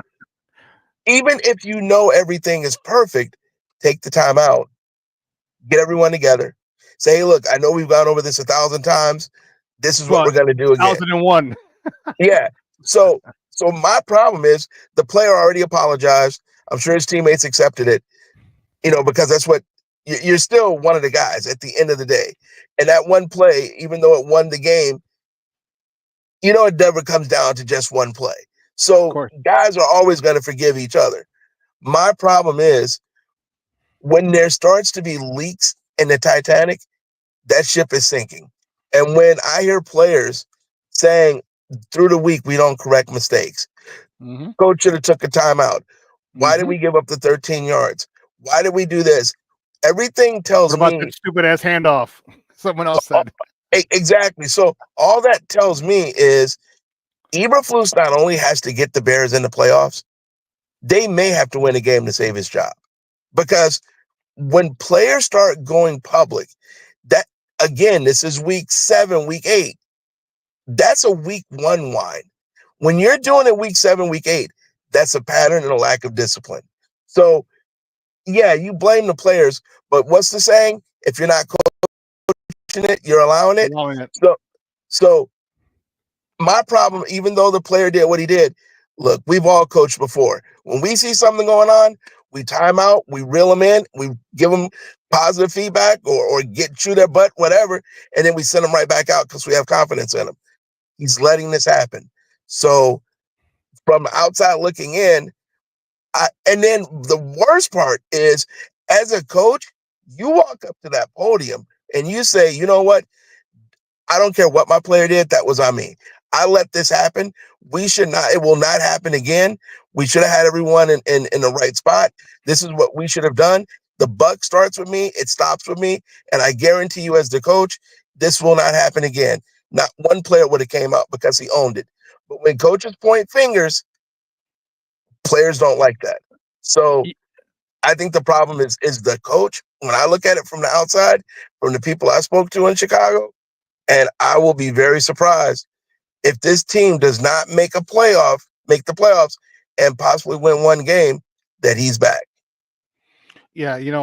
even if you know everything is perfect, take the timeout, get everyone together, say, hey, look, I know we've gone over this 1,000 times. This is what we're going to do again. 1,001. Yeah. So my problem is the player already apologized. I'm sure his teammates accepted it, because that's what you're still one of the guys at the end of the day. And that one play, even though it won the game, it never comes down to just one play. So guys are always going to forgive each other. My problem is when there starts to be leaks in the Titanic, that ship is sinking. And when I hear players saying through the week, we don't correct mistakes. Mm-hmm. Coach should have took a timeout. Why did we give up the 13 yards? Why did we do this? Everything tells what about me that stupid ass handoff. Someone else said. Exactly. So all that tells me is Eberflus not only has to get the Bears in the playoffs, they may have to win a game to save his job. Because when players start going public, that again, this is week 7, week 8. That's a week 1 whine. When you're doing it week 7, week 8, that's a pattern and a lack of discipline. So yeah, you blame the players, but what's the saying? If you're not coaching it, you're allowing it. So my problem, even though the player did what he did, look, we've all coached before. When we see something going on, we time out, we reel them in, we give them positive feedback or get chew their butt, whatever, and then we send them right back out because we have confidence in them. He's letting this happen. So from outside looking in, and then the worst part is, as a coach, you walk up to that podium and you say, you know what? I don't care what my player did. That was on me. I let this happen. It will not happen again. We should have had everyone in the right spot. This is what we should have done. The buck starts with me. It stops with me. And I guarantee you as the coach, this will not happen again. Not one player would have came out because he owned it. But when coaches point fingers, players don't like that. So I think the problem is the coach. When I look at it from the outside, from the people I spoke to in Chicago, and I will be very surprised if this team does not make the playoffs and possibly win one game, that he's back. Yeah, you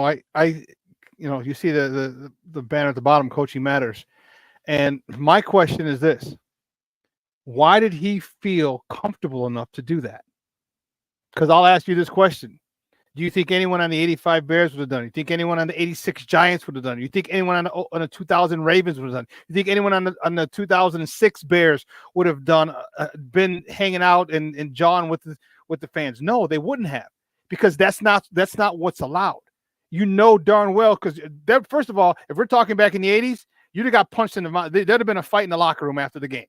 see the banner at the bottom, coaching matters. And my question is this: why did he feel comfortable enough to do that? Because I'll ask you this question. Do you think anyone on the 85 Bears would have done it? You think anyone on the 86 Giants would have done it? You think anyone on the 2000 Ravens would have done it? You think anyone on the 2006 Bears would have been hanging out and jawing with the fans? No, they wouldn't have, because that's not what's allowed. You know darn well, because first of all, if we're talking back in the 80s, you'd have got punched in the mouth. There'd have been a fight in the locker room after the game.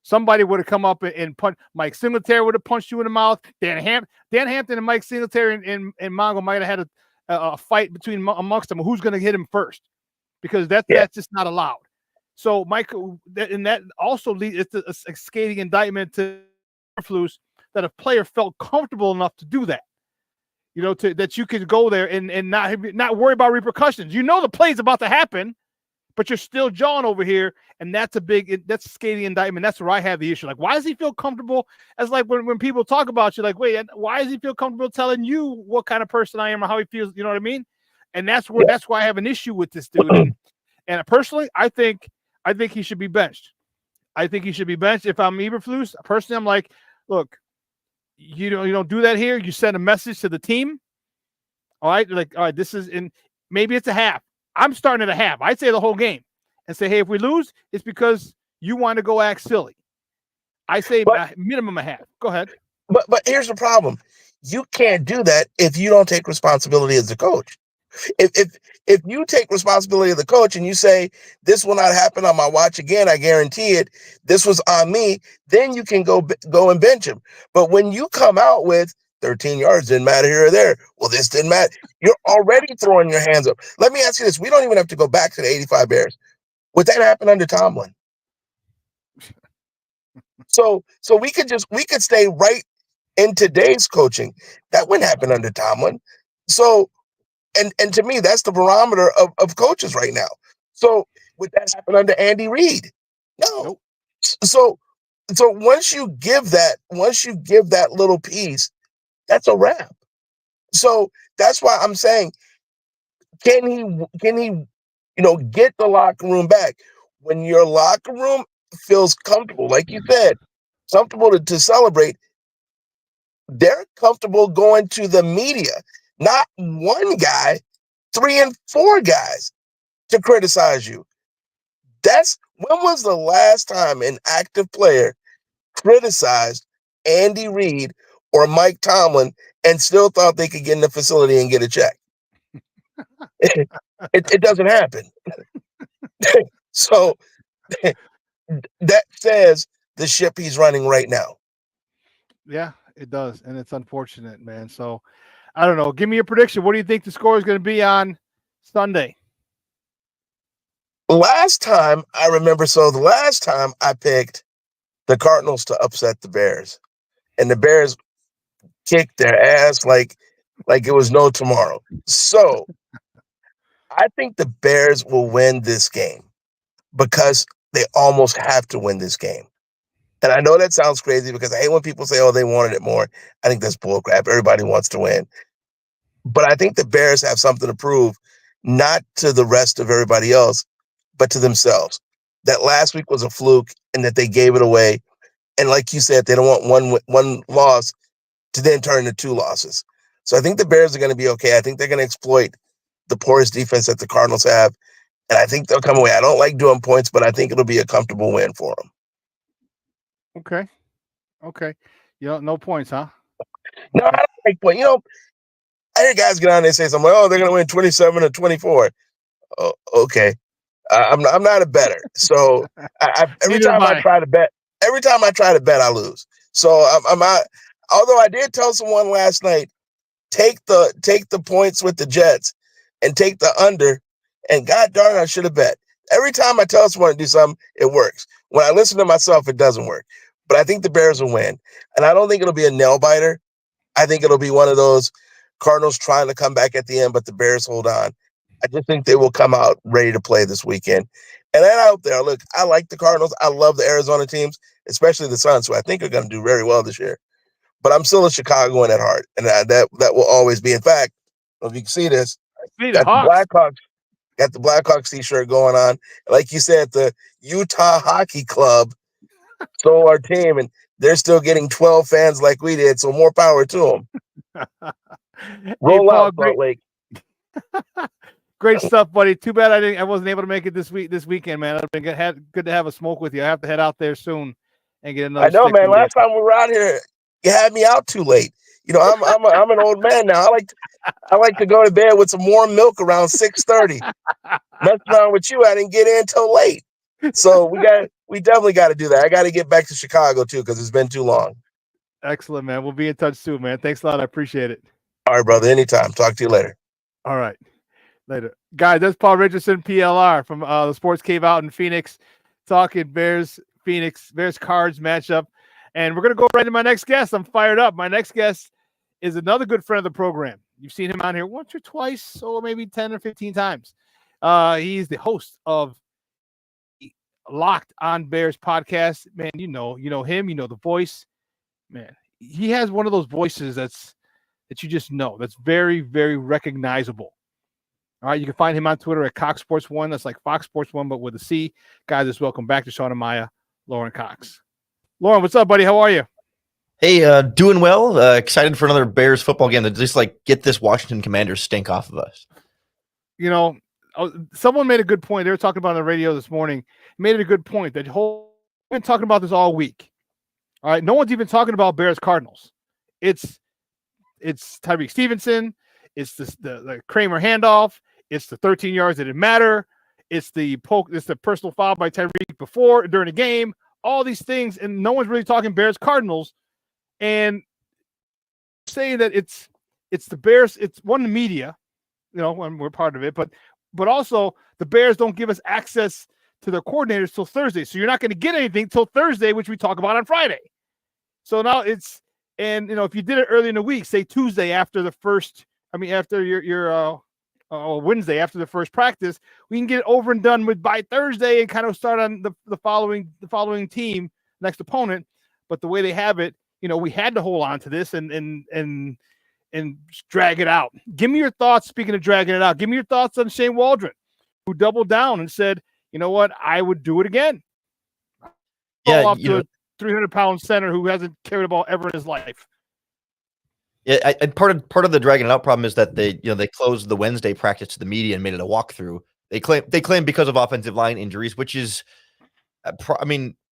Somebody would have come up and punched. Mike Singletary would have punched you in the mouth. Dan Hampton and Mike Singletary and Mongo might have had a fight amongst them. Who's going to hit him first? Because that's just not allowed. So Mike, and that also leads to a scathing indictment to Eberflus that a player felt comfortable enough to do that. That you could go there and not worry about repercussions. The play's about to happen, but you're still jawing over here, and that's a scathing indictment. That's where I have the issue. Like, why does he feel comfortable? As like when people talk about you, like, wait, why does he feel comfortable telling you what kind of person I am or how he feels? You know what I mean? And that's why I have an issue with this dude. And personally, I think he should be benched. I think he should be benched. If I'm Eberflus, personally, I'm like, look, you don't do that here. You send a message to the team. All right, like, all right, this is maybe it's a half. I'm starting at a half. I'd say the whole game and say, hey, if we lose, it's because you want to go act silly. I say minimum a half. Go ahead. But here's the problem. You can't do that if you don't take responsibility as a coach. if you take responsibility of the coach and you say this will not happen on my watch again, I guarantee it. This was on me. Then you can go and bench him. But when you come out with 13 yards didn't matter here or there, well, this didn't matter. You're already throwing your hands up. Let me ask you this: we don't even have to go back to the '85 Bears. Would that happen under Tomlin? So we could stay right in today's coaching. That wouldn't happen under Tomlin. So. And to me, that's the barometer of coaches right now. So would that happen under Andy Reid? No. Nope. So once you give that little piece, that's a wrap. So that's why I'm saying, can he get the locker room back? When your locker room feels comfortable, like you said, comfortable to celebrate, they're comfortable going to the media. Not one guy, 3 and 4 guys to criticize you. When was the last time an active player criticized Andy Reid or Mike Tomlin and still thought they could get in the facility and get a check? It doesn't happen. So that says the ship he's running right now. Yeah, it does. And it's unfortunate, man. So I don't know. Give me a prediction. What do you think the score is going to be on Sunday? The last time I picked the Cardinals to upset the Bears, and the Bears kicked their ass like it was no tomorrow. So I think the Bears will win this game because they almost have to win this game. And I know that sounds crazy because I hate when people say, oh, they wanted it more. I think that's bullcrap. Everybody wants to win. But I think the Bears have something to prove, not to the rest of everybody else, but to themselves. That last week was a fluke and that they gave it away. And like you said, they don't want one loss to then turn into 2 losses. So I think the Bears are going to be okay. I think they're going to exploit the porous defense that the Cardinals have. And I think they'll come away. I don't like doing points, but I think it'll be a comfortable win for them. Okay. No points, huh? No, I don't like points. I hear guys get on there and say something like, oh, they're going to win 27-24. Oh, okay. I'm not a bettor. So every time I try to bet, I lose. So I'm out. Although I did tell someone last night, take the points with the Jets and take the under. And God darn, I should have bet. Every time I tell someone to do something, it works. When I listen to myself, it doesn't work. But I think the Bears will win. And I don't think it'll be a nail biter. I think it'll be one of those Cardinals trying to come back at the end, but the Bears hold on. I just think they will come out ready to play this weekend. And then out there, look, I like the Cardinals. I love the Arizona teams, especially the Suns, who I think are going to do very well this year. But I'm still a Chicagoan at heart, and that will always be. In fact, if you can see this, got the Blackhawks t-shirt going on. Like you said, the Utah Hockey Club stole our team, and they're still getting 12 fans like we did, so more power to them. Roll out, Salt Lake. Great stuff, buddy. Too bad I wasn't able to make it this weekend, man. It'd been good to have a smoke with you. I have to head out there soon and get another. I know, man. Last time we were out here, you had me out too late. I'm an old man now. I like to go to bed with some warm milk around 6:30. Messing around with you, I didn't get in till late. So we definitely got to do that. I got to get back to Chicago too because it's been too long. Excellent, man. We'll be in touch soon, man. Thanks a lot. I appreciate it. All right, brother. Anytime. Talk to you later. All right. Later. Guys, that's Paul Richardson, PLR, from the Sports Kave out in Phoenix, talking Bears Cards matchup. And we're going to go right to my next guest. I'm fired up. My next guest is another good friend of the program. You've seen him on here once or twice, or maybe 10 or 15 times. He's the host of Locked on Bears podcast. Man, you know him, the voice. Man, he has one of those voices that you just know, that's very, very recognizable. All right, you can find him on Twitter at Cox Sports 1. That's like Fox Sports 1, but with a C. Guys, just welcome back to Shawn and Maya, Lorin Cox. Lorin, what's up, buddy? How are you? Hey, doing well. Excited for another Bears football game to just get this Washington Commanders stink off of us. Someone made a good point. They were talking about on the radio this morning. Made it a good point that we've been talking about this all week. All right, no one's even talking about Bears Cardinals. It's Tyreek Stevenson. It's the Kramer handoff. It's the 13 yards that didn't matter. It's the personal foul by Tyreek before during the game. All these things, and no one's really talking Bears Cardinals, and saying that it's the Bears. It's one, the media, when we're part of it, but also the Bears don't give us access to their coordinators till Thursday, so you're not going to get anything till Thursday, which we talk about on Friday. So now if you did it early in the week, say Tuesday after after your Wednesday after the first practice, we can get it over and done with by Thursday and kind of start on the following team, next opponent. But the way they have it, we had to hold on to this and drag it out. Give me your thoughts. Speaking of dragging it out, give me your thoughts on Shane Waldron, who doubled down and said, "You know what? I would do it again." Yeah, off to a 300-pound center who hasn't carried a ball ever in his life. Yeah, and part of the dragging it out problem is that they closed the Wednesday practice to the media and made it a walkthrough. They claim because of offensive line injuries, which is,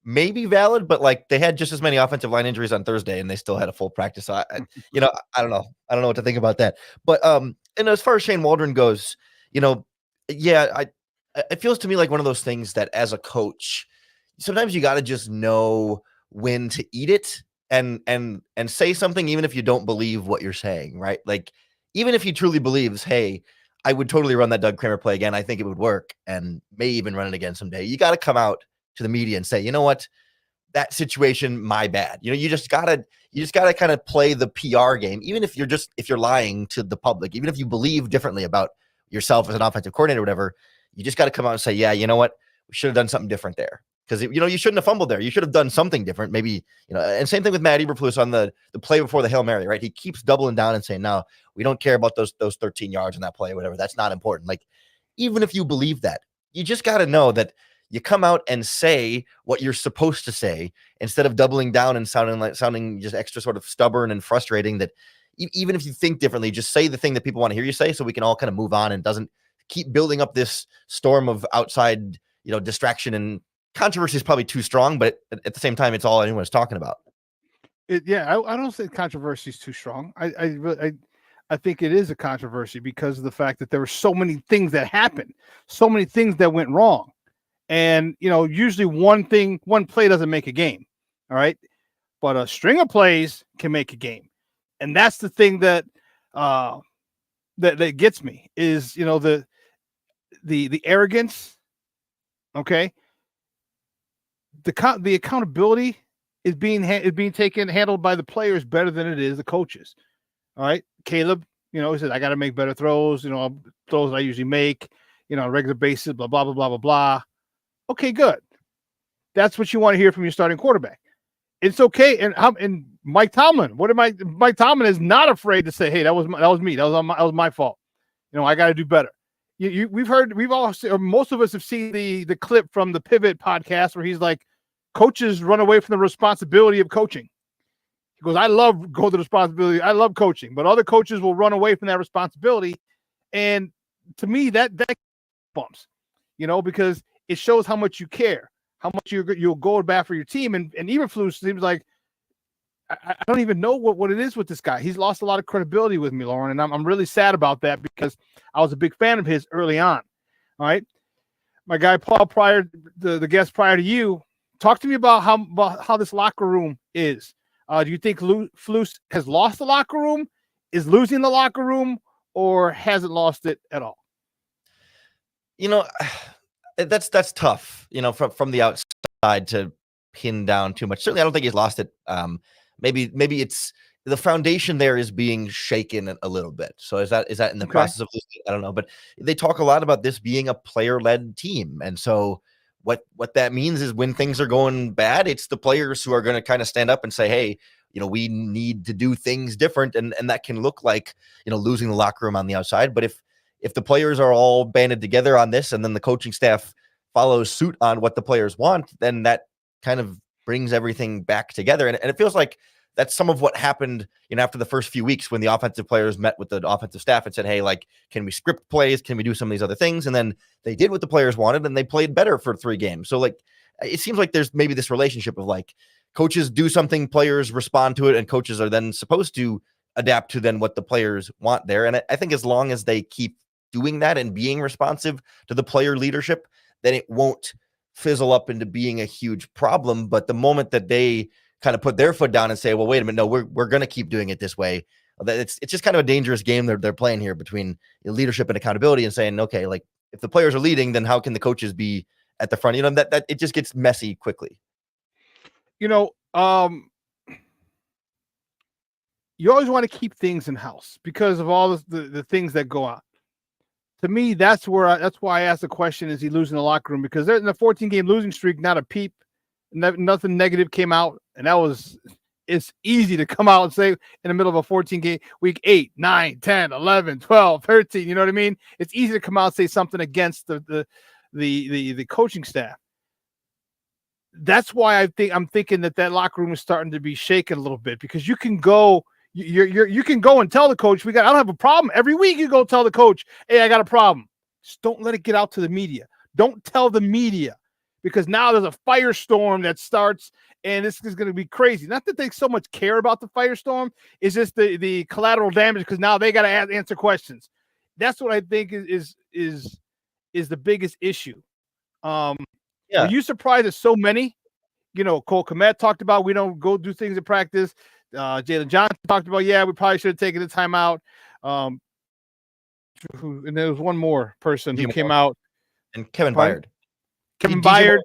maybe valid, but like they had just as many offensive line injuries on Thursday and they still had a full practice. So I don't know what to think about that. But and as far as Shane Waldron goes, it feels to me like one of those things that as a coach, sometimes you got to just know when to eat it and say something, even if you don't believe what you're saying, right? Like, even if he truly believes, hey, I would totally run that Doug Kramer play again, I think it would work, and may even run it again someday. You got to come out to the media and say, you know what, that situation, my bad. You just gotta kind of play the PR game, even if you're lying to the public, even if you believe differently about yourself as an offensive coordinator or whatever, you just got to come out and say, yeah, you know what, we should have done something different there. Because, you shouldn't have fumbled there. You should have done something different. Maybe, and same thing with Matt Eberflus on the play before the Hail Mary, right? He keeps doubling down and saying, no, we don't care about those 13 yards in that play or whatever. That's not important. Like, even if you believe that, you just got to know that you come out and say what you're supposed to say instead of doubling down and sounding just extra sort of stubborn and frustrating. That even if you think differently, just say the thing that people want to hear you say, so we can all kind of move on and doesn't keep building up this storm of outside, distraction. And controversy is probably too strong, but at the same time, it's all anyone's talking about. I don't think controversy is too strong. I think it is a controversy because of the fact that there were so many things that happened, so many things that went wrong. And, usually one play doesn't make a game. All right. But a string of plays can make a game. And that's the thing that gets me is, the arrogance. Okay. The accountability is being handled by the players better than it is the coaches. All right. Caleb, he said, I got to make better throws, throws I usually make, on a regular basis, blah, blah, blah, blah, blah, blah. Okay, good. That's what you want to hear from your starting quarterback. It's okay. And Mike Tomlin, Mike Tomlin is not afraid to say, hey, that was me. That was my fault. I got to do better. We've all seen, or most of us have seen the clip from the Pivot podcast where he's like, coaches run away from the responsibility of coaching. He goes, I love going to the responsibility. I love coaching, but other coaches will run away from that responsibility. And to me, that bumps, because it shows how much you care, how much you'll go back for your team. And Eberflus seems like, I don't even know what it is with this guy. He's lost a lot of credibility with me, Lorin, and I'm really sad about that because I was a big fan of his early on. All right. My guy, Paul, the guest prior to you, talk to me about how this locker room is. Do you think Flus has lost the locker room, is losing the locker room, or hasn't lost it at all? That's tough, from the outside to pin down too much. Certainly, I don't think he's lost it. Maybe it's the foundation there is being shaken a little bit. So is that in the process of losing? I don't know, but they talk a lot about this being a player-led team, and so what that means is when things are going bad, it's the players who are going to kind of stand up and say, hey, we need to do things different, and that can look like losing the locker room on the outside. But if the players are all banded together on this, and then the coaching staff follows suit on what the players want, then that kind of brings everything back together. And it feels like that's some of what happened, after the first few weeks when the offensive players met with the offensive staff and said, hey, like, can we script plays? Can we do some of these other things? And then they did what the players wanted and they played better for 3 games. So like, it seems like there's maybe this relationship of like coaches do something, players respond to it, and coaches are then supposed to adapt to then what the players want there. And I think as long as they keep doing that and being responsive to the player leadership, then it won't fizzle up into being a huge problem. But the moment that they kind of put their foot down and say, well, wait a minute, no, we're going to keep doing it this way. It's just kind of a dangerous game they're playing here between leadership and accountability, and saying, okay, like if the players are leading, then how can the coaches be at the front? That it just gets messy quickly. You always want to keep things in house because of all the things that go on. To me, that's why I asked the question: is he losing the locker room? Because they're in the 14-game losing streak, not a peep, nothing negative came out, and it's easy to come out and say in the middle of a 14-game week 8, 9, 10, 11, 12, 13. You know what I mean? It's easy to come out and say something against the coaching staff. That's why I'm thinking that locker room is starting to be shaken a little bit, because you can go. You can go and tell the coach, I don't have a problem. Every week you go tell the coach, hey, I got a problem. Just don't let it get out to the media. Don't tell the media, because now there's a firestorm that starts, and this is going to be crazy. Not that they so much care about the firestorm, it's just the collateral damage, because now they got to answer questions. That's what I think is the biggest issue. Are you surprised that so many? Cole Kmet talked about we don't go do things in practice. Jalen Johnson talked about, we probably should have taken the timeout. And there was one more person who came out. And Kevin Byard. Kevin Byard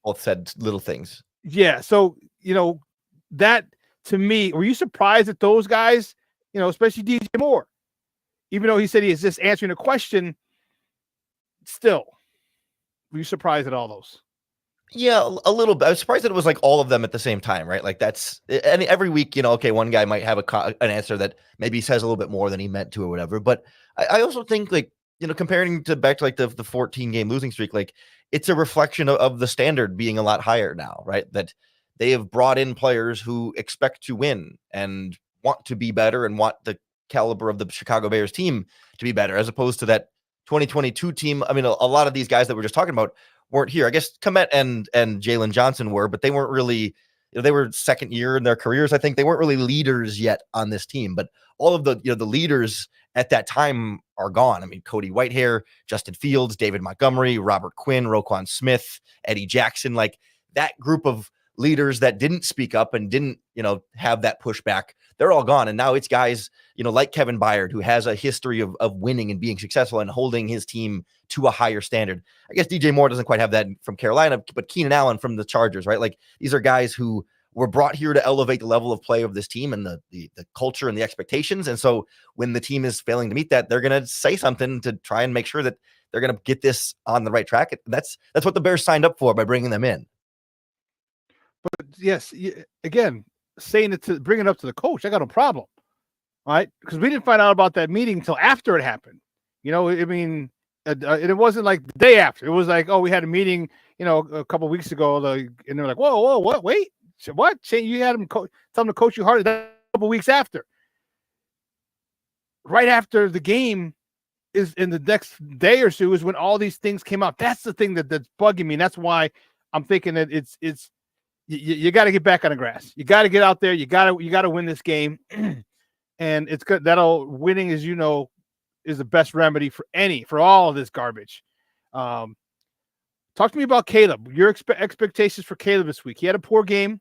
both said little things. Yeah. So, that to me, were you surprised at those guys, especially DJ Moore? Even though he said he is just answering a question, still, were you surprised at all those? Yeah, a little bit. I was surprised that it was like all of them at the same time, right? Like that's, and every week, okay, one guy might have an answer that maybe says a little bit more than he meant to or whatever. But I also think, like, comparing back to like the 14-game losing streak, like it's a reflection of the standard being a lot higher now, right? That they have brought in players who expect to win and want to be better and want the caliber of the Chicago Bears team to be better, as opposed to that 2022 team. I mean, a lot of these guys that we're just talking about weren't here. I guess Kmet and Jalen Johnson were, but they weren't really, they were second year in their careers. I think they weren't really leaders yet on this team, but all of the, the leaders at that time are gone. I mean, Cody Whitehair, Justin Fields, David Montgomery, Robert Quinn, Roquan Smith, Eddie Jackson, like that group of leaders that didn't speak up and didn't, have that pushback, they're all gone. And now it's guys, like Kevin Byard, who has a history of winning and being successful and holding his team to a higher standard. I guess DJ Moore doesn't quite have that from Carolina, but Keenan Allen from the Chargers, right? Like these are guys who were brought here to elevate the level of play of this team and the culture and the expectations. And so when the team is failing to meet that, they're going to say something to try and make sure that they're going to get this on the right track. That's what the Bears signed up for by bringing them in. But yes, again, saying it to bring it up to the coach, I got no problem. All right. Because we didn't find out about that meeting until after it happened. I mean, it wasn't like the day after. It was like, oh, we had a meeting, a couple of weeks ago. And they're like, whoa, what? Wait, what? You had him tell him to coach you harder. That a couple of weeks after. Right after the game is in the next day or so is when all these things came out. That's the thing that's bugging me. And that's why I'm thinking that it's you got to get back on the grass. You got to get out there. You got to win this game. And it's good. Winning, as is the best remedy for all of this garbage. Talk to me about Caleb. Your expectations for Caleb this week. He had a poor game.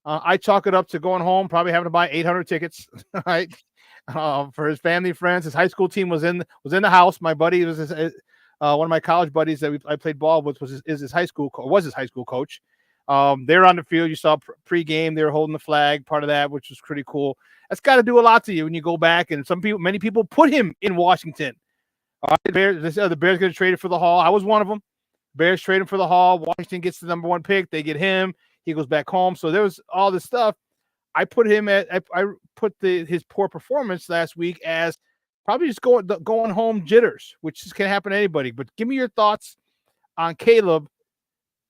I chalk it up to going home, probably having to buy 800 tickets, right? For his family and friends. His high school team was in the house. My buddy was one of my college buddies that I played ball with was his high school coach. They're on the field. You saw pregame. They were holding the flag, part of that, which was pretty cool. That's got to do a lot to you when you go back. And many people put him in Washington. The Bears going to trade it for the Hall. I was one of them. Bears trade him for the Hall. Washington gets the number 1 pick. They get him. He goes back home. So there was all this stuff. I put his poor performance last week as probably just going home jitters, which can happen to anybody. But give me your thoughts on Caleb.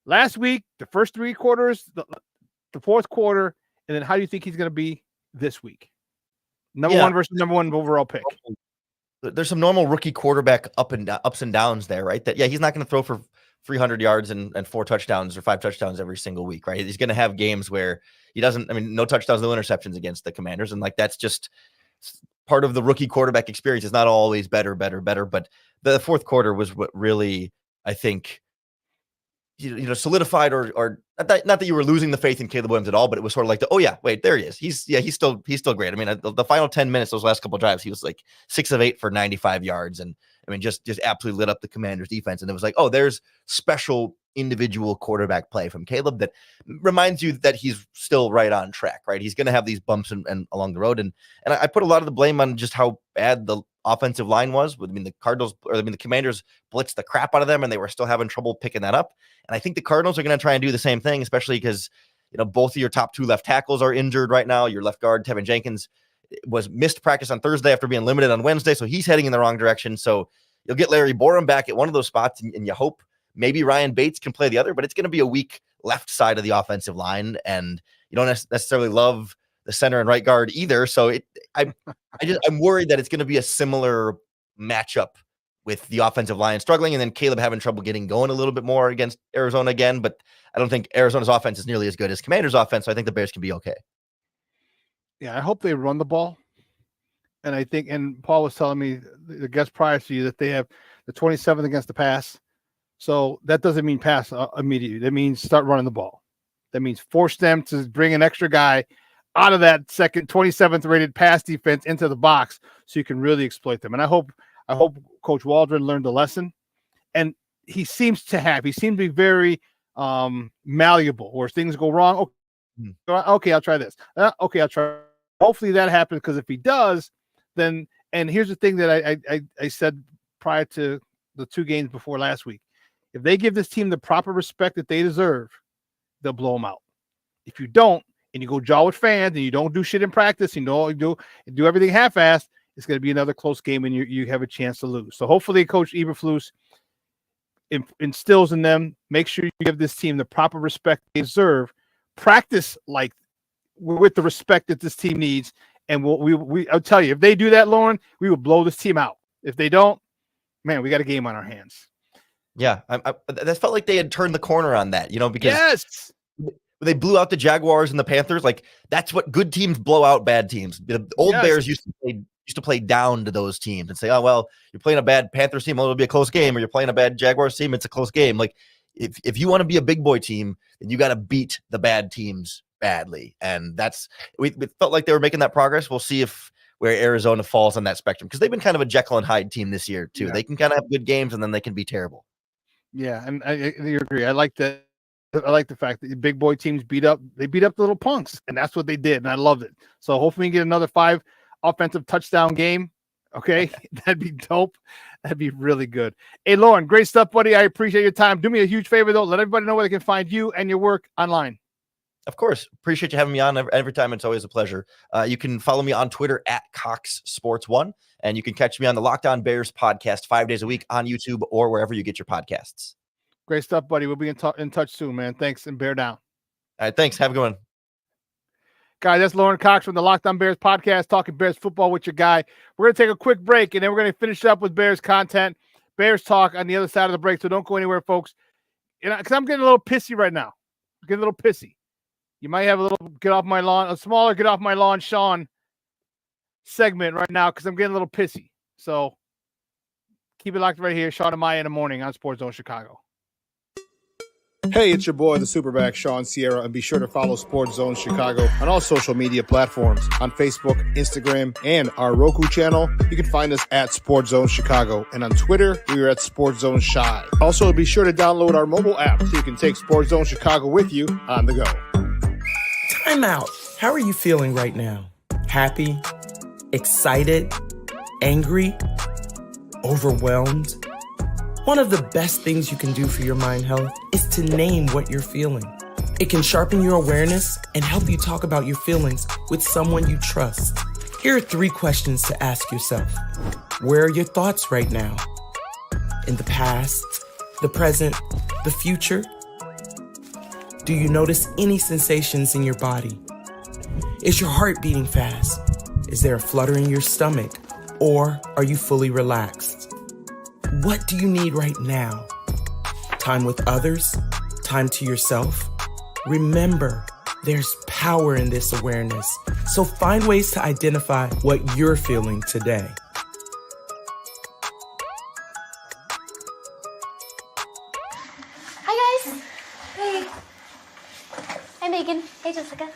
Last week, the first 3 quarters, the fourth quarter, and then how do you think he's going to be this week? Number 1 versus number 1 overall pick. There's some normal rookie quarterback ups and downs there, right? That he's not going to throw for 300 yards and 4 touchdowns or 5 touchdowns every single week, right? He's going to have games where he doesn't. I mean, no touchdowns, no interceptions against the Commanders, and like that's just part of the rookie quarterback experience is not always better. But the fourth quarter was what really, I think, solidified or not that you were losing the faith in Caleb Williams at all, but it was sort of like oh yeah, wait, there he is. He's still great. I mean, the final 10 minutes, those last couple of drives, he was like 6 of 8 for 95 yards. And I mean, just absolutely lit up the Commanders defense. And it was like, oh, there's special individual quarterback play from Caleb that reminds you that he's still right on track, right? He's going to have these bumps and along the road. And I put a lot of the blame on just how bad the offensive line was. I mean, the Commanders blitzed the crap out of them and they were still having trouble picking that up. And I think the Cardinals are going to try and do the same thing, especially because, both of your top 2 left tackles are injured right now. Your left guard, tevinjenkins, was missed practice on Thursday after being limited on Wednesday. So he's heading in the wrong direction. So you'll get Larry Borum back at one of those spots and you hope maybe Ryan Bates can play the other, but it's going to be a weak left side of the offensive line. And you don't necessarily love the center and right guard either. So I'm worried that it's going to be a similar matchup with the offensive line struggling and then Caleb having trouble getting going a little bit more against Arizona again. But I don't think Arizona's offense is nearly as good as Commanders' offense. So I think the Bears can be okay. Yeah, I hope they run the ball. And I think, and Paul was telling me, the guest prior to you, that they have the 27th against the pass. So that doesn't mean pass immediately. That means start running the ball. That means force them to bring an extra guy out of that second 27th rated pass defense into the box so you can really exploit them. And I hope Coach Waldron learned the lesson. And he seems to be very malleable, where things go wrong. Okay, I'll try this. Okay, I'll try. Hopefully that happens, because if he does, then, and here's the thing that I said prior to the 2 games before last week. If they give this team the proper respect that they deserve, they'll blow them out. If you don't, and you go jaw with fans, and you don't do shit in practice, you do everything half-assed, it's going to be another close game, and you have a chance to lose. So hopefully Coach Eberflus instills in them, make sure you give this team the proper respect they deserve, practice like with the respect that this team needs, and I'll tell you, if they do that, Lorin, we will blow this team out. If they don't, man, we got a game on our hands. Yeah, that felt like they had turned the corner on that, because yes, they blew out the Jaguars and the Panthers. Like, that's what good teams blow out bad teams. The old Bears used to play down to those teams and say, oh, well, you're playing a bad Panthers team, well, it'll be a close game, or you're playing a bad Jaguars team, it's a close game. Like, if you want to be a big boy team, then you got to beat the bad teams badly. And we felt like they were making that progress. We'll see where Arizona falls on that spectrum, because they've been kind of a Jekyll and Hyde team this year too. Yeah. They can kind of have good games and then they can be terrible. Yeah, and I agree. I like that. I like the fact that the big boy teams beat up the little punks, and that's what they did, and I loved it. So hopefully we get another 5 offensive touchdown game. Okay, that'd be dope. That'd be really good. Hey, Lorin, great stuff, buddy. I appreciate your time. Do me a huge favor, though. Let everybody know where they can find you and your work online. Of course. Appreciate you having me on every time. It's always a pleasure. You can follow me on Twitter at CoxSports1, and you can catch me on the Locked On Bears podcast 5 days a week on YouTube or wherever you get your podcasts. Great stuff, buddy. We'll be in touch soon, man. Thanks, and bear down. All right, thanks. Have a good one. Guys, that's Lorin Cox from the Locked On Bears podcast, talking Bears football with your guy. We're going to take a quick break, and then we're going to finish up with Bears content, Bears talk on the other side of the break, so don't go anywhere, folks. Because I'm getting a little pissy right now. I'm getting a little pissy. You might have a little get off my lawn, a smaller get off my lawn Shawn segment right now, because I'm getting a little pissy. So keep it locked right here. Shawn and Maya in the morning on Sports Zone Chicago. Hey, it's your boy, the SuperBack, Shawn Sierra, and be sure to follow Sports Zone Chicago on all social media platforms, on Facebook, Instagram, and our Roku channel. You can find us at Sports Zone Chicago, and on Twitter, we are at Sports Zone Shy. Also, be sure to download our mobile app so you can take Sports Zone Chicago with you on the go. Time out. How are you feeling right now? Happy? Excited? Angry? Overwhelmed? One of the best things you can do for your mind health is to name what you're feeling. It can sharpen your awareness and help you talk about your feelings with someone you trust. Here are 3 questions to ask yourself. Where are your thoughts right now? In the past, the present, the future? Do you notice any sensations in your body? Is your heart beating fast? Is there a flutter in your stomach? Or are you fully relaxed? What do you need right now? Time with others? Time to yourself? Remember, there's power in this awareness. So find ways to identify what you're feeling today. Hi, guys. Hey. Hi, Megan. Hey, Jessica.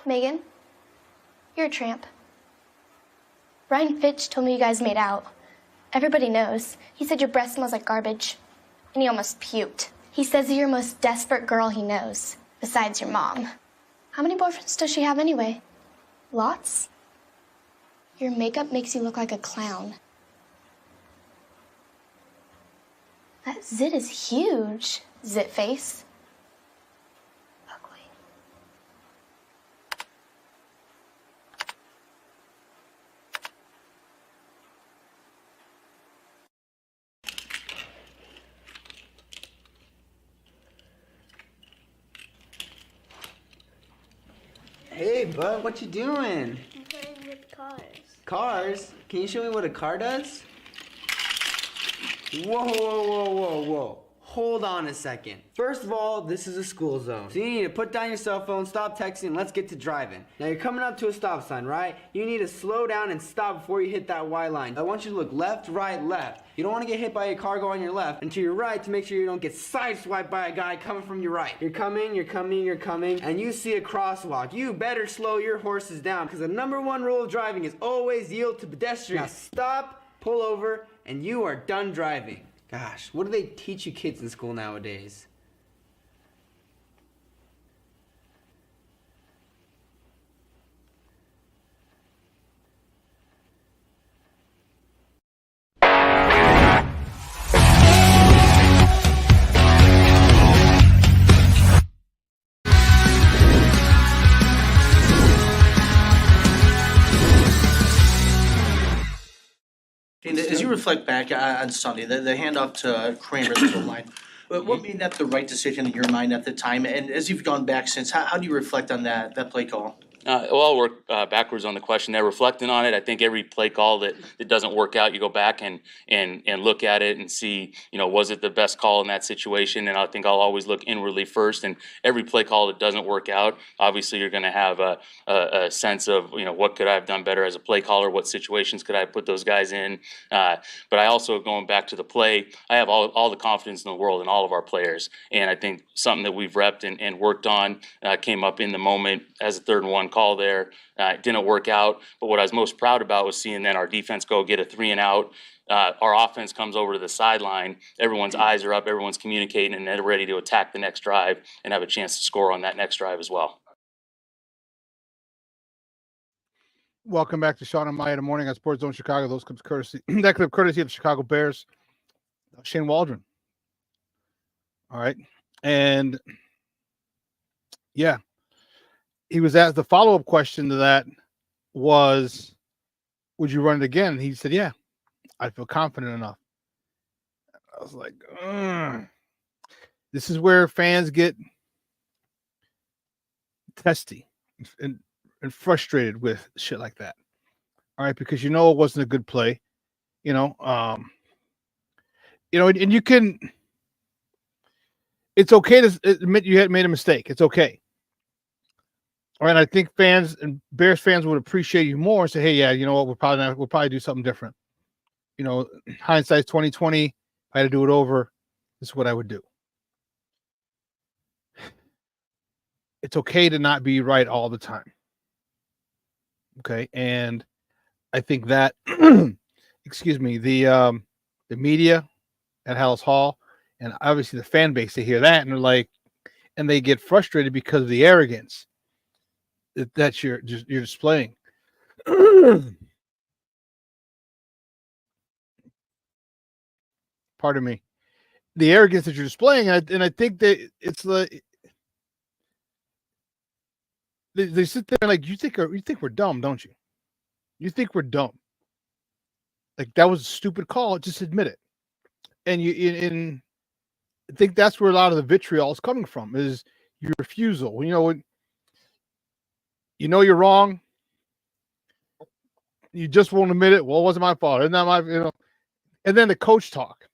Megan, you're a tramp. Brian Fitch told me you guys made out. Everybody knows. He said your breath smells like garbage. And he almost puked. He says you're the most desperate girl he knows, besides your mom. How many boyfriends does she have anyway? Lots? Your makeup makes you look like a clown. That zit is huge, zit face. Ugly. Hey, bud, what you doing? I'm playing with cars. Cars? Can you show me what a car does? Whoa, whoa, whoa, whoa, whoa. Hold on a second. First of all, this is a school zone. So you need to put down your cell phone, stop texting, and let's get to driving. Now you're coming up to a stop sign, right? You need to slow down and stop before you hit that Y line. I want you to look left, right, left. You don't want to get hit by a car going on your left, and to your right to make sure you don't get sideswiped by a guy coming from your right. You're coming, and you see a crosswalk. You better slow your horses down, because the #1 rule of driving is always yield to pedestrians. Now stop, pull over, and you are done driving. Gosh, what do they teach you kids in school nowadays? As you reflect back on Sunday, the handoff to Kramer's goal line, what made that the right decision in your mind at the time? And as you've gone back since, how do you reflect on that play call? Well, I'll work backwards on the question there. Reflecting on it, I think every play call that doesn't work out, you go back and look at it and see, was it the best call in that situation? And I think I'll always look inwardly first. And every play call that doesn't work out, obviously you're going to have a sense of, what could I have done better as a play caller? What situations could I put those guys in? But I also, going back to the play, I have all the confidence in the world in all of our players. And I think something that we've repped and worked on came up in the moment as a 3rd and 1 call there. It didn't work out, but what I was most proud about was seeing then our defense go get a 3 and out. Our offense comes over to the sideline. Everyone's eyes are up. Everyone's communicating, and they're ready to attack the next drive and have a chance to score on that next drive as well. Welcome back to Shawn and Maya in the morning on Sports Zone Chicago. Those clips courtesy that clip courtesy of the Chicago Bears. Shane Waldron. All right, and yeah. He was asked, the follow-up question to that was, would you run it again? And he said, yeah, I feel confident enough. I was like, this is where fans get testy and frustrated with shit like that. All right, because it wasn't a good play. And you can, it's okay to admit you had made a mistake. It's okay. All right, I think fans and Bears fans would appreciate you more and say, hey, yeah, you know what, we'll probably do something different. Hindsight's 2020. If I had to do it over, this is what I would do. It's okay to not be right all the time. Okay, and I think that excuse me, the media at Hallis Hall and obviously the fan base, they hear that and they're like, and they get frustrated because of the arrogance that you're displaying. Pardon me. The arrogance that you're displaying, and I think that it's like they sit there like, you think we're dumb, don't you? You think we're dumb. Like, that was a stupid call. Just admit it. And I think that's where a lot of the vitriol is coming from, is your refusal. You're wrong. You just won't admit it. Well, it wasn't my fault. Isn't that my, And then the coach talk.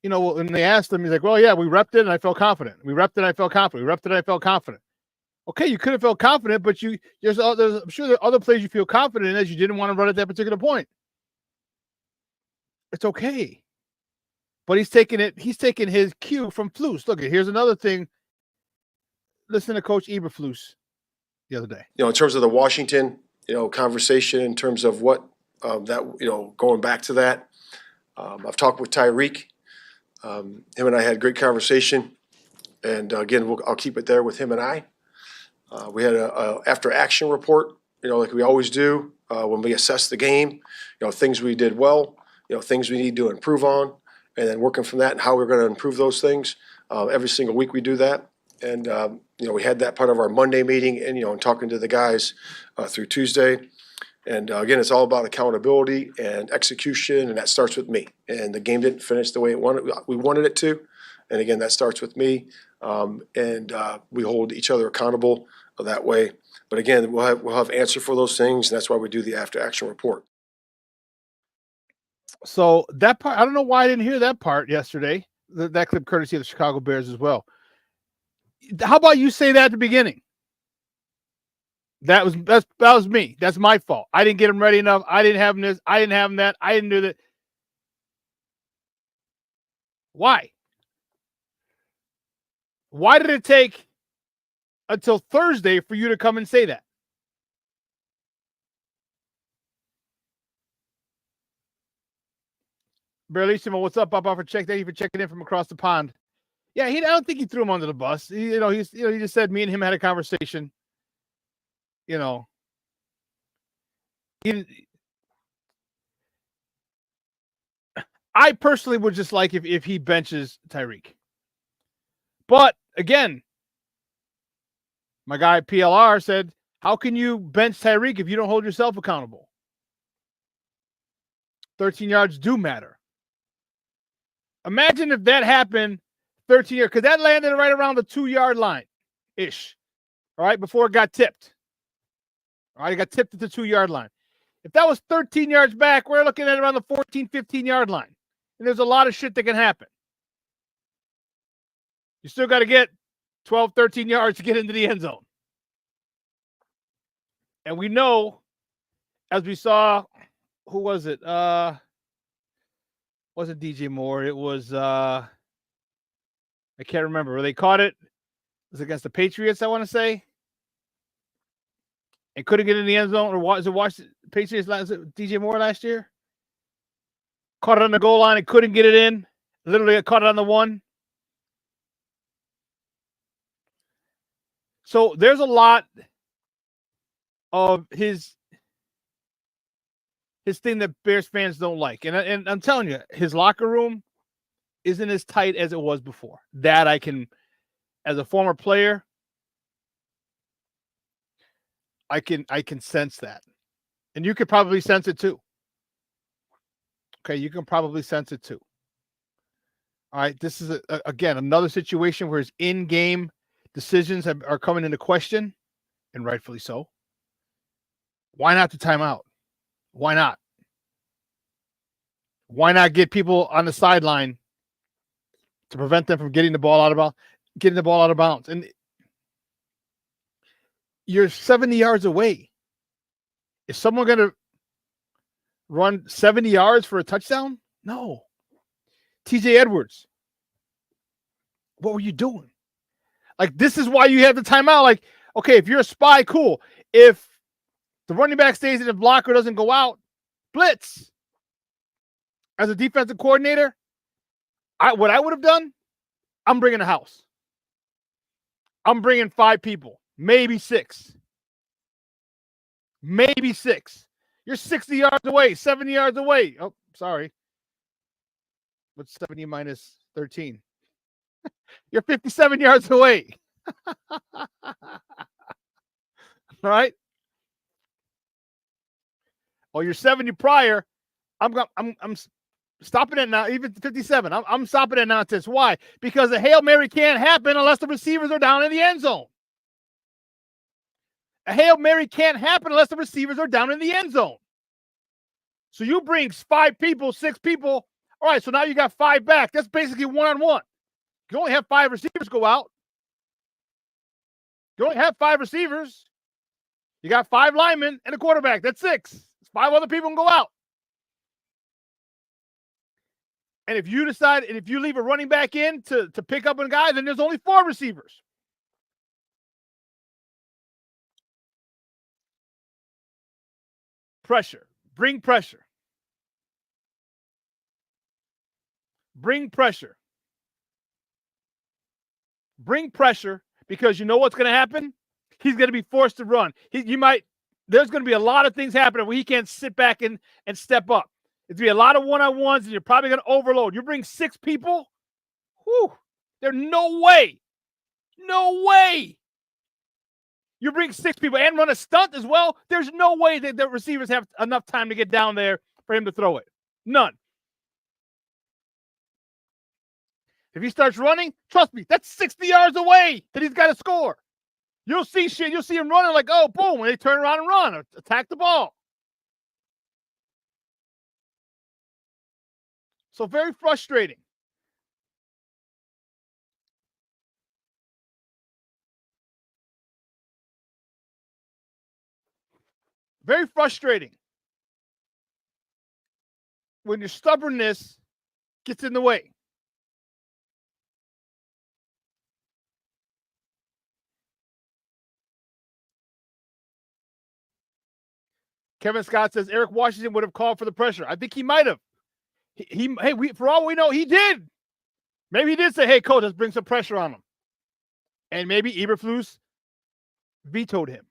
you know, when they asked him, he's like, well, yeah, we repped it and I felt confident. We repped it, I felt confident. We repped it, I felt confident. Okay, you could have felt confident, but I'm sure there are other plays you feel confident in as you didn't want to run at that particular point. It's okay. But he's taking his cue from Flus. Look, here's another thing. Listen to Coach Eberflus the other day. In terms of the Washington, conversation in terms of what going back to that, I've talked with Tyreek. Him and I had a great conversation, and again, I'll keep it there with him and I. We had a after action report, like we always do when we assess the game. Things we did well, things we need to improve on, and then working from that and how we're going to improve those things. Every single week we do that, and we had that part of our Monday meeting, and talking to the guys through Tuesday. And again, it's all about accountability and execution, and that starts with me. And the game didn't finish the way we wanted it to, and again, that starts with me. And we hold each other accountable that way. But again, we'll have answer for those things, and that's why we do the after action report. So that part, I don't know why I didn't hear that part yesterday. That clip courtesy of the Chicago Bears as well. How about you say that at the beginning? That was me. That's my fault. I didn't get him ready enough. I didn't have him this. I didn't have him that. I didn't do that. Why? Why did it take until Thursday for you to come and say that? Barlissimo, what's up, Papa? Thank you for checking in from across the pond. Yeah, I don't think he threw him under the bus. He just said me and him had a conversation. I personally would just like if he benches Tyreek. But again, my guy PLR said, how can you bench Tyreek if you don't hold yourself accountable? 13 yards do matter. Imagine if that happened 13 yards, because that landed right around the 2-yard line-ish, all right, before it got tipped. All right, it got tipped at the 2-yard line. If that was 13 yards back, we're looking at around the 14, 15-yard line. And there's a lot of shit that can happen. You still got to get 12, 13 yards to get into the end zone. And we know, as we saw, who was it? Wasn't DJ Moore. It was, I can't remember. They caught it. It was against the Patriots, I want to say. And couldn't get in the end zone. Or was it Washington Patriots? Was it DJ Moore last year? Caught it on the goal line and couldn't get it in. Literally caught it on the 1. So there's a lot of his thing that Bears fans don't like. And I'm telling you, his locker room isn't as tight as it was before. That I can, as a former player, I can sense that. And you could probably sense it too. Okay, you can probably sense it too. All right, this is, again, another situation where his in-game decisions are coming into question, and rightfully so. Why not the timeout? Why not? Why not get people on the sideline to prevent them from getting the ball out of bounds? And you're 70 yards away. Is someone going to run 70 yards for a touchdown? No. TJ Edwards, what were you doing? Like, this is why you have the timeout. Like, okay, if you're a spy, cool. If the running back stays and the blocker doesn't go out, blitz. As a defensive coordinator, what I would have done, I'm bringing a house. I'm bringing 5 people, maybe 6. Maybe 6. You're 60 yards away, 70 yards away. Oh, sorry. What's 70 minus 13? You're 57 yards away. All right. Oh, you're 70 prior. I'm stopping it now. Even 57. I'm stopping at nonsense. Why? Because a Hail Mary can't happen unless the receivers are down in the end zone. A Hail Mary can't happen unless the receivers are down in the end zone. So you bring 5 people, 6 people All right, so now you got 5 back. That's basically one-on-one. You only have 5 receivers go out. You only have 5 receivers. You got 5 linemen and a quarterback. That's 6. 5 other people can go out. And if you decide, and if you leave a running back in to pick up a guy, then there's only 4 receivers. Pressure. Bring pressure. Bring pressure. Bring pressure, because you know what's going to happen? He's going to be forced to run. There's going to be a lot of things happening where he can't sit back and step up. It's going to be a lot of one-on-ones, and you're probably going to overload. You bring 6 people, whew, there's no way. No way. You bring 6 people and run a stunt as well, there's no way that the receivers have enough time to get down there for him to throw it. None. If he starts running, trust me, that's 60 yards away that he's got to score. You'll see shit. You'll see him running like, oh, boom, and they turn around and run or attack the ball. So very frustrating. Very frustrating when your stubbornness gets in the way. Kevin Scott says Eric Washington would have called for the pressure. I think he might have. For all we know, he did. Maybe he did say, hey, coach, let's bring some pressure on him. And maybe Eberflus vetoed him.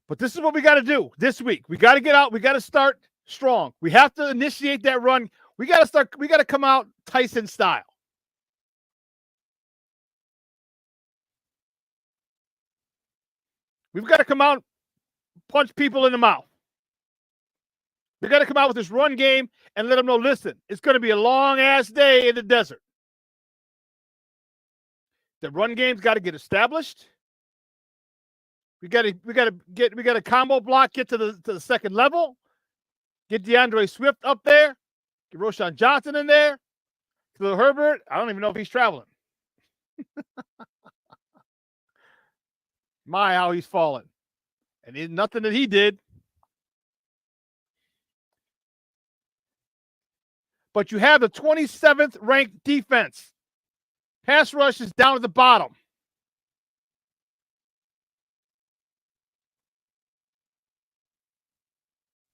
But this is what we got to do this week. We got to get out. We got to start strong. We have to initiate that run. We got to come out Tyson style. We've got to come out, punch people in the mouth. We got to come out with this run game and let them know, listen, it's going to be a long-ass day in the desert. The run game's got to get established. We got a combo block, get to the second level, get DeAndre Swift up there, get Roshan Johnson in there. Khalil Herbert, I don't even know if he's traveling. My, how he's fallen. And it's nothing that he did. But you have the 27th ranked defense. Pass rush is down at the bottom.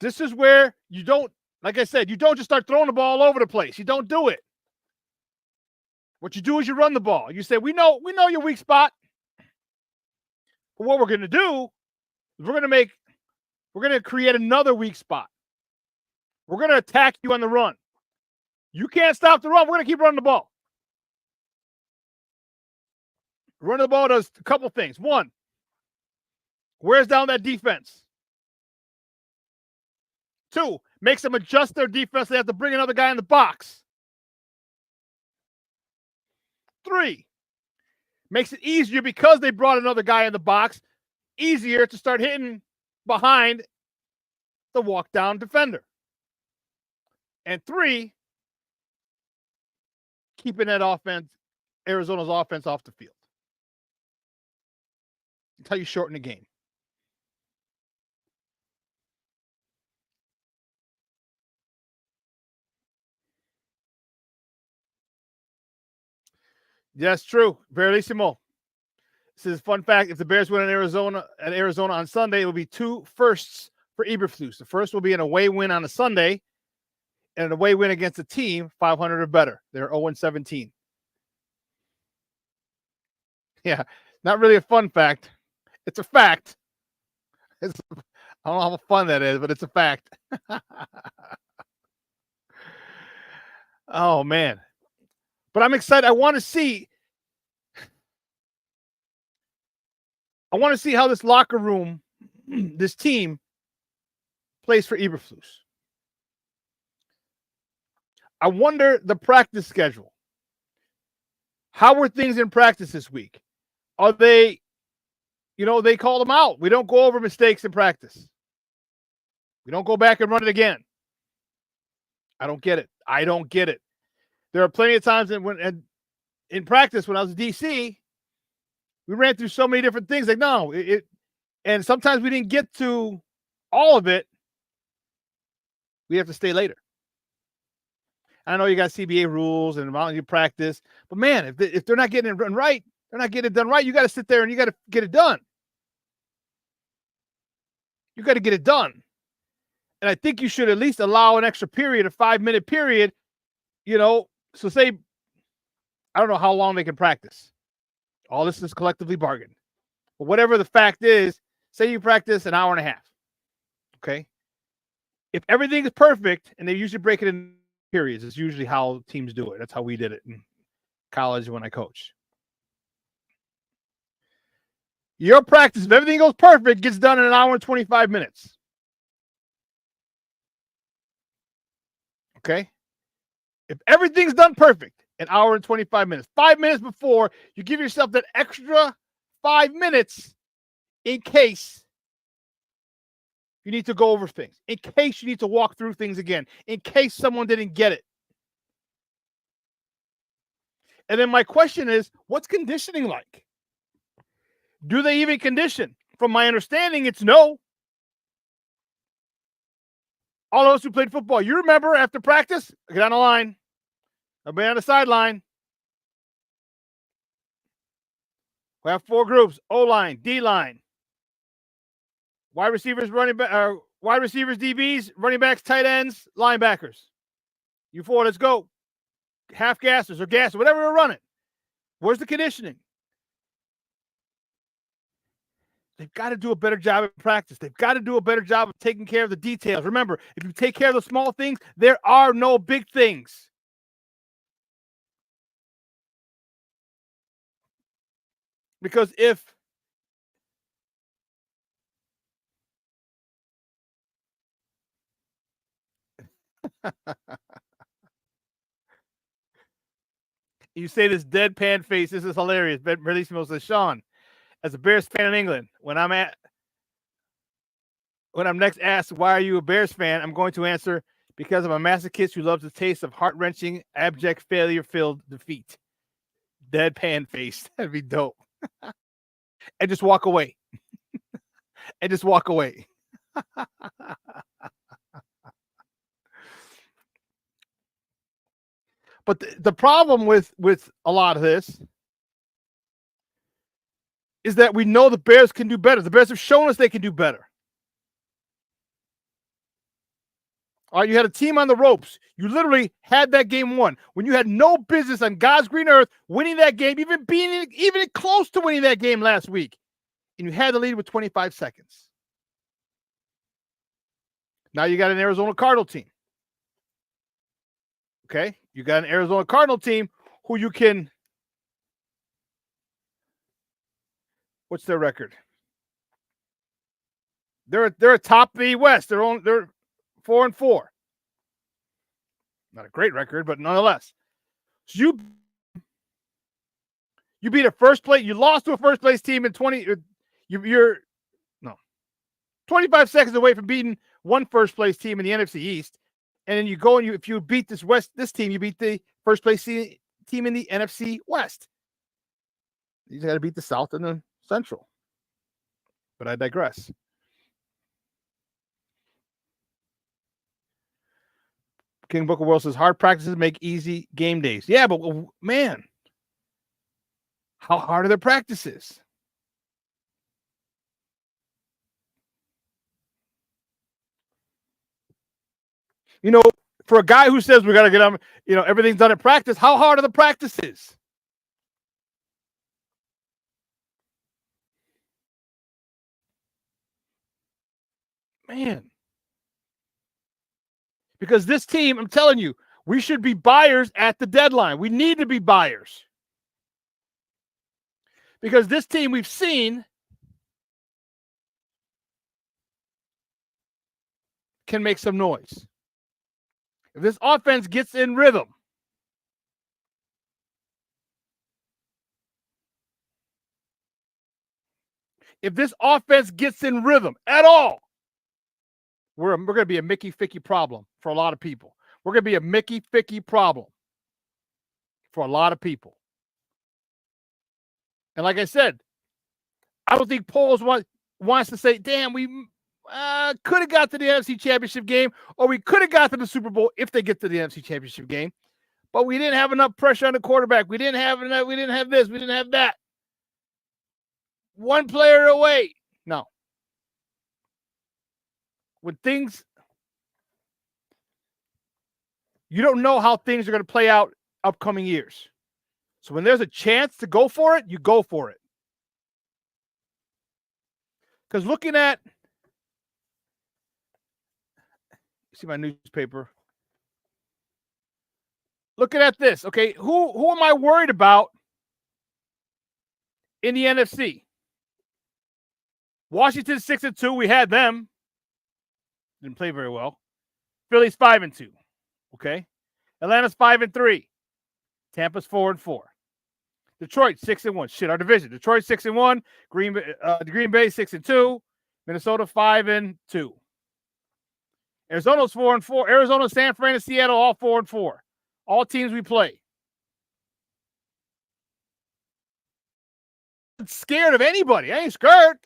This is where you don't, like I said, you don't just start throwing the ball all over the place. You don't do it. What you do is you run the ball. You say, we know your weak spot. But what we're going to do is we're going to create another weak spot. We're going to attack you on the run. You can't stop the run. We're going to keep running the ball. Running the ball does a couple things. One, wears down that defense. 2, makes them adjust their defense. They have to bring another guy in the box. 3, makes it easier because they brought another guy in the box, easier to start hitting behind the walk down defender. And 3, keeping that offense, Arizona's offense, off the field. That's how you shorten the game. Yes, true. Verissimo. This is a fun fact. If the Bears win in Arizona on Sunday, it will be 2 firsts for Eberflus. The first will be an away win on a Sunday, and an away win against a team 500 or better. They're 0-17. Yeah, not really a fun fact. It's a fact. I don't know how fun that is, but it's a fact. Oh, man. But I'm excited. I want to see how this locker room, this team, plays for Eberflus. I wonder the practice schedule. How were things in practice this week? Are they they call them out. We don't go over mistakes in practice. We don't go back and run it again. I don't get it. I don't get it. There are plenty of times in practice when I was in DC, we ran through so many different things. Like, no, and sometimes we didn't get to all of it. We have to stay later. I know you got CBA rules and amount you practice, but man, if they're not getting it done right, they're not getting it done right. You got to sit there and you got to get it done. You got to get it done. And I think you should at least allow an extra period, a 5-minute period, so say, I don't know how long they can practice. All this is collectively bargained. But whatever the fact is, say you practice an hour and a half. Okay. If everything is perfect, and they usually break it in periods, it's usually how teams do it. That's how we did it in college when I coached. Your practice, if everything goes perfect, gets done in an hour and 25 minutes. Okay? If everything's done perfect, an hour and 25 minutes. 5 minutes before, you give yourself that extra 5 minutes in case you need to go over things, in case you need to walk through things again, in case someone didn't get it. And then my question is, what's conditioning like? Do they even condition? From my understanding, it's no. All of us who played football, you remember after practice, get on the line. I'll be on the sideline. We have 4 groups: O-line, D-line, wide receivers, wide receivers, DBs, running backs, tight ends, linebackers. You 4, let's go. Half gassers or gas, whatever we're running. Where's the conditioning? They've got to do a better job of practice. They've got to do a better job of taking care of the details. Remember, if you take care of the small things, there are no big things. Because if you say this deadpan face, this is hilarious. Ben Bellissimo says, Shawn, as a Bears fan in England, when I'm next asked, why are you a Bears fan? I'm going to answer, because I'm a masochist who loves the taste of heart-wrenching, abject, failure-filled defeat. Deadpan face. That'd be dope. And just walk away. And just walk away. But the problem with a lot of this is that we know the Bears can do better. The Bears have shown us they can do better. All right, you had a team on the ropes. You literally had that game won when you had no business on God's green earth winning that game, even close to winning that game last week. And you had the lead with 25 seconds. Now you got an Arizona Cardinal team. Okay? You got an Arizona Cardinal team who you can... What's their record? They're atop the West. They're 4-4. Not a great record, but nonetheless. So you beat a first place. You lost to a first place team in 20. You're 25 seconds away from beating one first place team in the NFC East, and then you go and if you beat this team, you beat the first place team in the NFC West. You got to beat the South and the Central. But I digress. King Booker World says hard practices make easy game days. Yeah, but man, how hard are their practices? For a guy who says we got to get on, everything's done at practice, how hard are the practices? Man. Because this team, I'm telling you, we should be buyers at the deadline. We need to be buyers. Because this team we've seen can make some noise. If this offense gets in rhythm, if this offense gets in rhythm at all, we're going to be a Mickey Ficky problem for a lot of people. We're going to be a Mickey Ficky problem for a lot of people. And like I said, I don't think Pauls wants to say, damn, we could have got to the NFC Championship game, or we could have got to the Super Bowl if they get to the NFC Championship game. But we didn't have enough pressure on the quarterback. We didn't have enough. We didn't have this. We didn't have that. One player away. No. When things, you don't know how things are going to play out upcoming years. So when there's a chance to go for it, you go for it. Because looking at, see my newspaper. Looking at this, okay, who am I worried about in the NFC? Washington 6-2, we had them. Didn't play very well. Philly's 5-2. Okay. Atlanta's 5-3. Tampa's 4-4. Detroit 6-1. Shit, our division. Detroit 6-1. Green Bay 6-2. Minnesota 5-2. Arizona's 4-4. Arizona, San Fran, and Seattle all 4-4. All teams we play. I'm scared of anybody. I ain't scared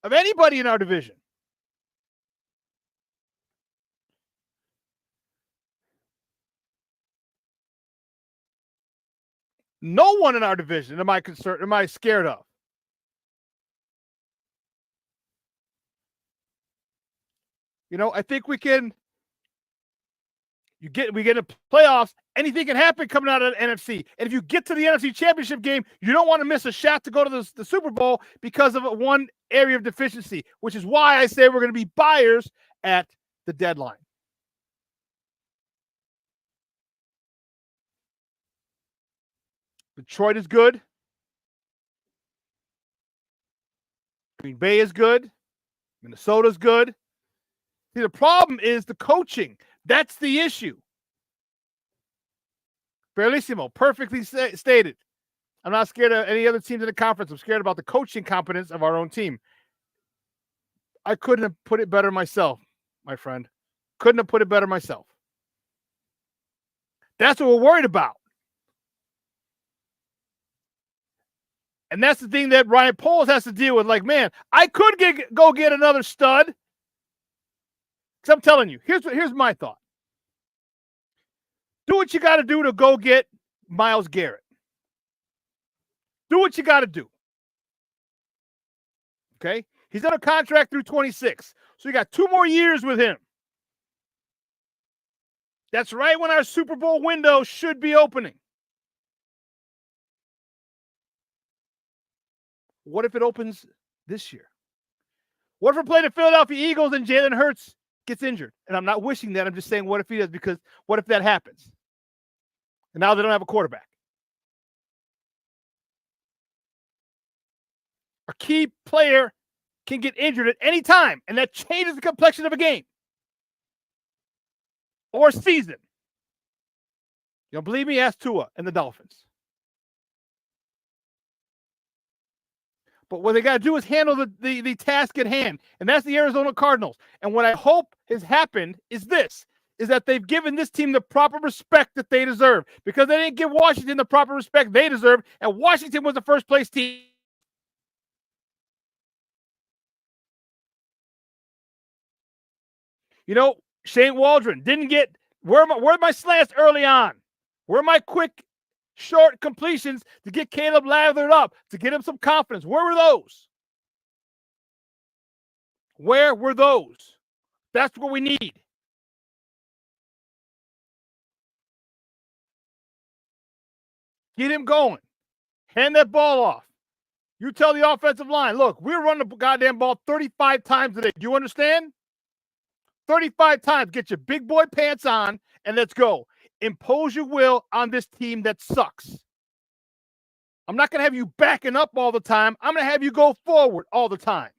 of anybody in our division. No one in our division am I scared of. You know, I think we can. We get in playoffs. Anything can happen coming out of the NFC. And if you get to the NFC Championship game, you don't want to miss a shot to go to the Super Bowl because of one area of deficiency, which is why I say we're going to be buyers at the deadline. Detroit is good. Green Bay is good. Minnesota's good. See, the problem is the coaching. That's the issue. Bellissimo, perfectly stated. I'm not scared of any other teams in the conference. I'm scared about the coaching competence of our own team. I couldn't have put it better myself, my friend. Couldn't have put it better myself. That's what we're worried about. And that's the thing that Ryan Poles has to deal with. Like, man, I could go get another stud. Because I'm telling you, here's my thought. Do what you got to do to go get Myles Garrett. Do what you got to do. Okay? He's on a contract through 26. So you got 2 more years with him. That's right when our Super Bowl window should be opening. What if it opens this year? What if we're playing the Philadelphia Eagles and Jalen Hurts gets injured? And I'm not wishing that. I'm just saying, what if he does? Because what if that happens? And now they don't have a quarterback. A key player can get injured at any time, and that changes the complexion of a game or a season. You don't believe me? Ask Tua and the Dolphins. But what they got to do is handle the task at hand, and that's the Arizona Cardinals. And what I hope has happened is this, is that they've given this team the proper respect that they deserve, because they didn't give Washington the proper respect they deserved, and Washington was the first place team. You know, Shane Waldron didn't get, where are my slants early on? Where are my quick short completions to get Caleb lathered up, to get him some confidence? Where were those? Where were those? That's what we need. Get him going. Hand that ball off. You tell the offensive line, look, we're running the goddamn ball 35 times a day. Do you understand? 35 times. Get your big boy pants on and let's go. Impose your will on this team that sucks. I'm not going to have you backing up all the time. I'm going to have you go forward all the time.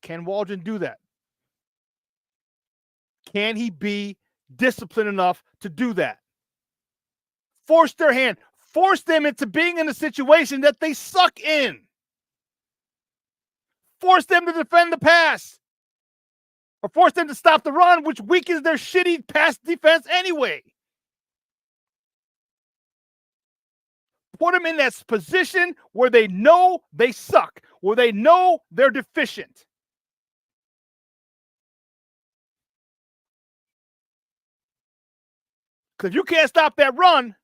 Can Waldron do that? Can he be disciplined enough to do that? Force their hand. Force them into being in a situation that they suck in. Force them to defend the pass. Or force them to stop the run, which weakens their shitty pass defense anyway. Put them in that position where they know they suck, where they know they're deficient. Because if you can't stop that run,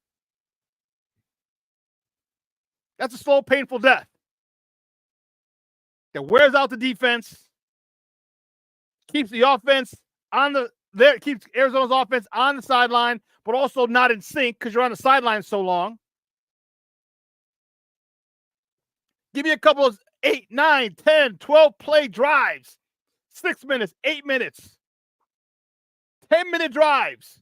that's a slow, painful death that wears out the defense, keeps the offense on the there, keeps Arizona's offense on the sideline, but also not in sync because you're on the sideline so long. Give me a couple of 8, 9, 10, 12 play drives. 6 minutes, 8 minutes, 10-minute drives.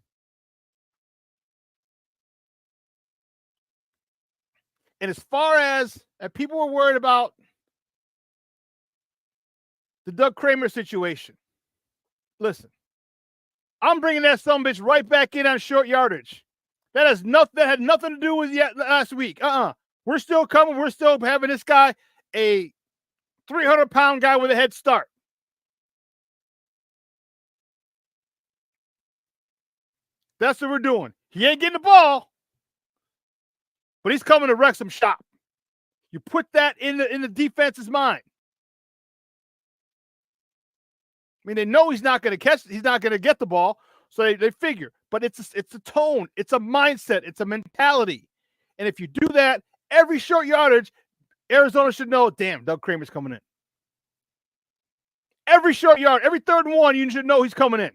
And as far as people were worried about the Doug Kramer situation, listen, I'm bringing that sumbitch right back in on short yardage. That had nothing to do with last week. We're still coming. We're still having this guy a 300-pound guy with a head start. That's what we're doing. He ain't getting the ball, but he's coming to wreck some shop. You put that in the defense's mind. I mean, they know he's not going to catch. He's not going to get the ball, so they figure. But it's a tone. It's a mindset. It's a mentality. And if you do that, every short yardage, Arizona should know, damn, Doug Kramer's coming in. Every short yard, every 3rd and 1, you should know he's coming in.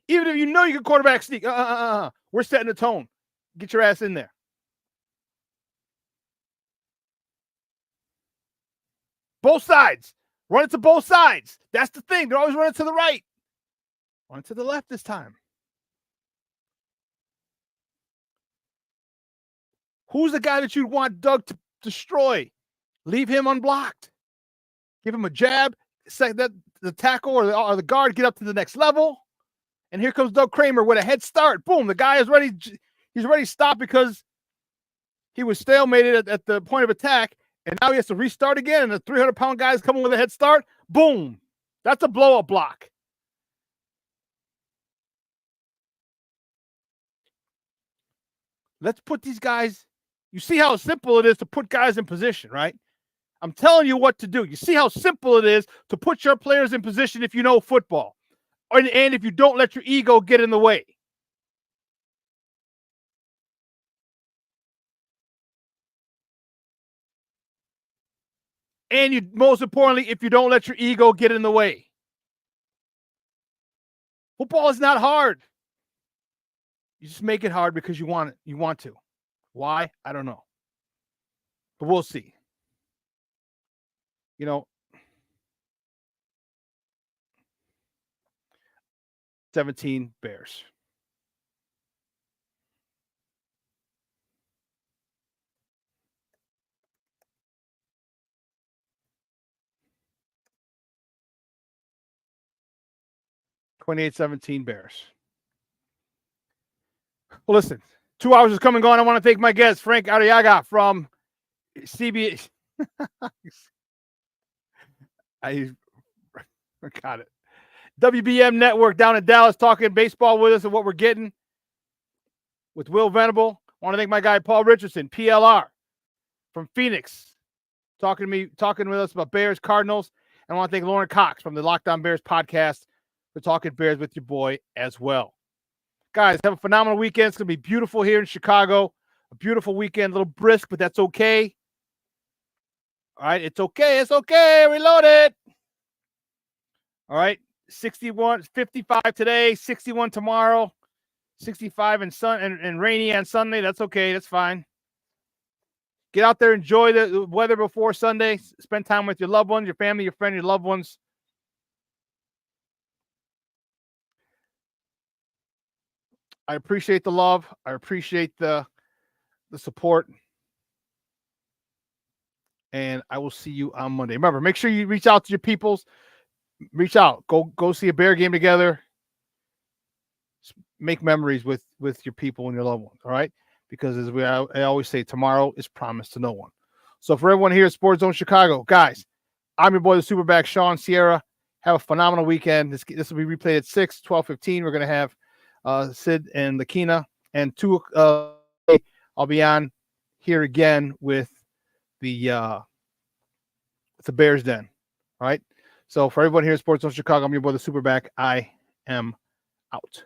Even if you know you can quarterback sneak, we're setting the tone. Get your ass in there. Both sides. Run it to both sides. That's the thing. They're always running to the right. Run to the left this time. Who's the guy that you'd want Doug to destroy? Leave him unblocked. Give him a jab. The tackle or the guard get up to the next level. And here comes Doug Kramer with a head start. Boom. The guy is ready. He's ready to stop because he was stalemated at the point of attack. And now he has to restart again. And the 300-pound guy is coming with a head start. Boom. That's a blow-up block. Let's put these guys. You see how simple it is to put guys in position, right? I'm telling you what to do. You see how simple it is to put your players in position if you know football. And if you don't let your ego get in the way. And most importantly, if you don't let your ego get in the way. Football is not hard. You just make it hard because you want it. You want to. Why? I don't know. But we'll see. 17 Bears. (28-17) Bears. Well, listen, 2 hours is coming and going. I want to thank my guest, Frank Arriaga from CBS. I got it. WBM Network down in Dallas talking baseball with us and what we're getting with Will Venable. I want to thank my guy, Paul Richardson, PLR from Phoenix, talking with us about Bears, Cardinals. And I want to thank Lorin Cox from the Locked On Bears podcast for talking Bears with your boy as well. Guys, have a phenomenal weekend. It's going to be beautiful here in Chicago. A beautiful weekend, a little brisk, but that's okay. All right, it's okay. It's okay. Reload it. All right, 55 today, 61 tomorrow, 65 and rainy on Sunday. That's okay. That's fine. Get out there, enjoy the weather before Sunday. Spend time with your loved ones, your family, your friends, your loved ones. I appreciate the love. I appreciate the support. And I will see you on Monday. Remember, make sure you reach out to your peoples. Reach out. Go see a Bear game together. make memories with your people and your loved ones. All right, because as I always say, tomorrow is promised to no one. So for everyone here at Sports Zone Chicago, guys, I'm your boy, the Superback, Shawn Sierra. Have a phenomenal weekend. This will be replayed at 6, 12:15. We're gonna have Sid and Lakina, and 2. I'll be on here again with the Bears Den. All right. So for everyone here at Sports Zone Chicago, I'm your boy, the Superback. I am out.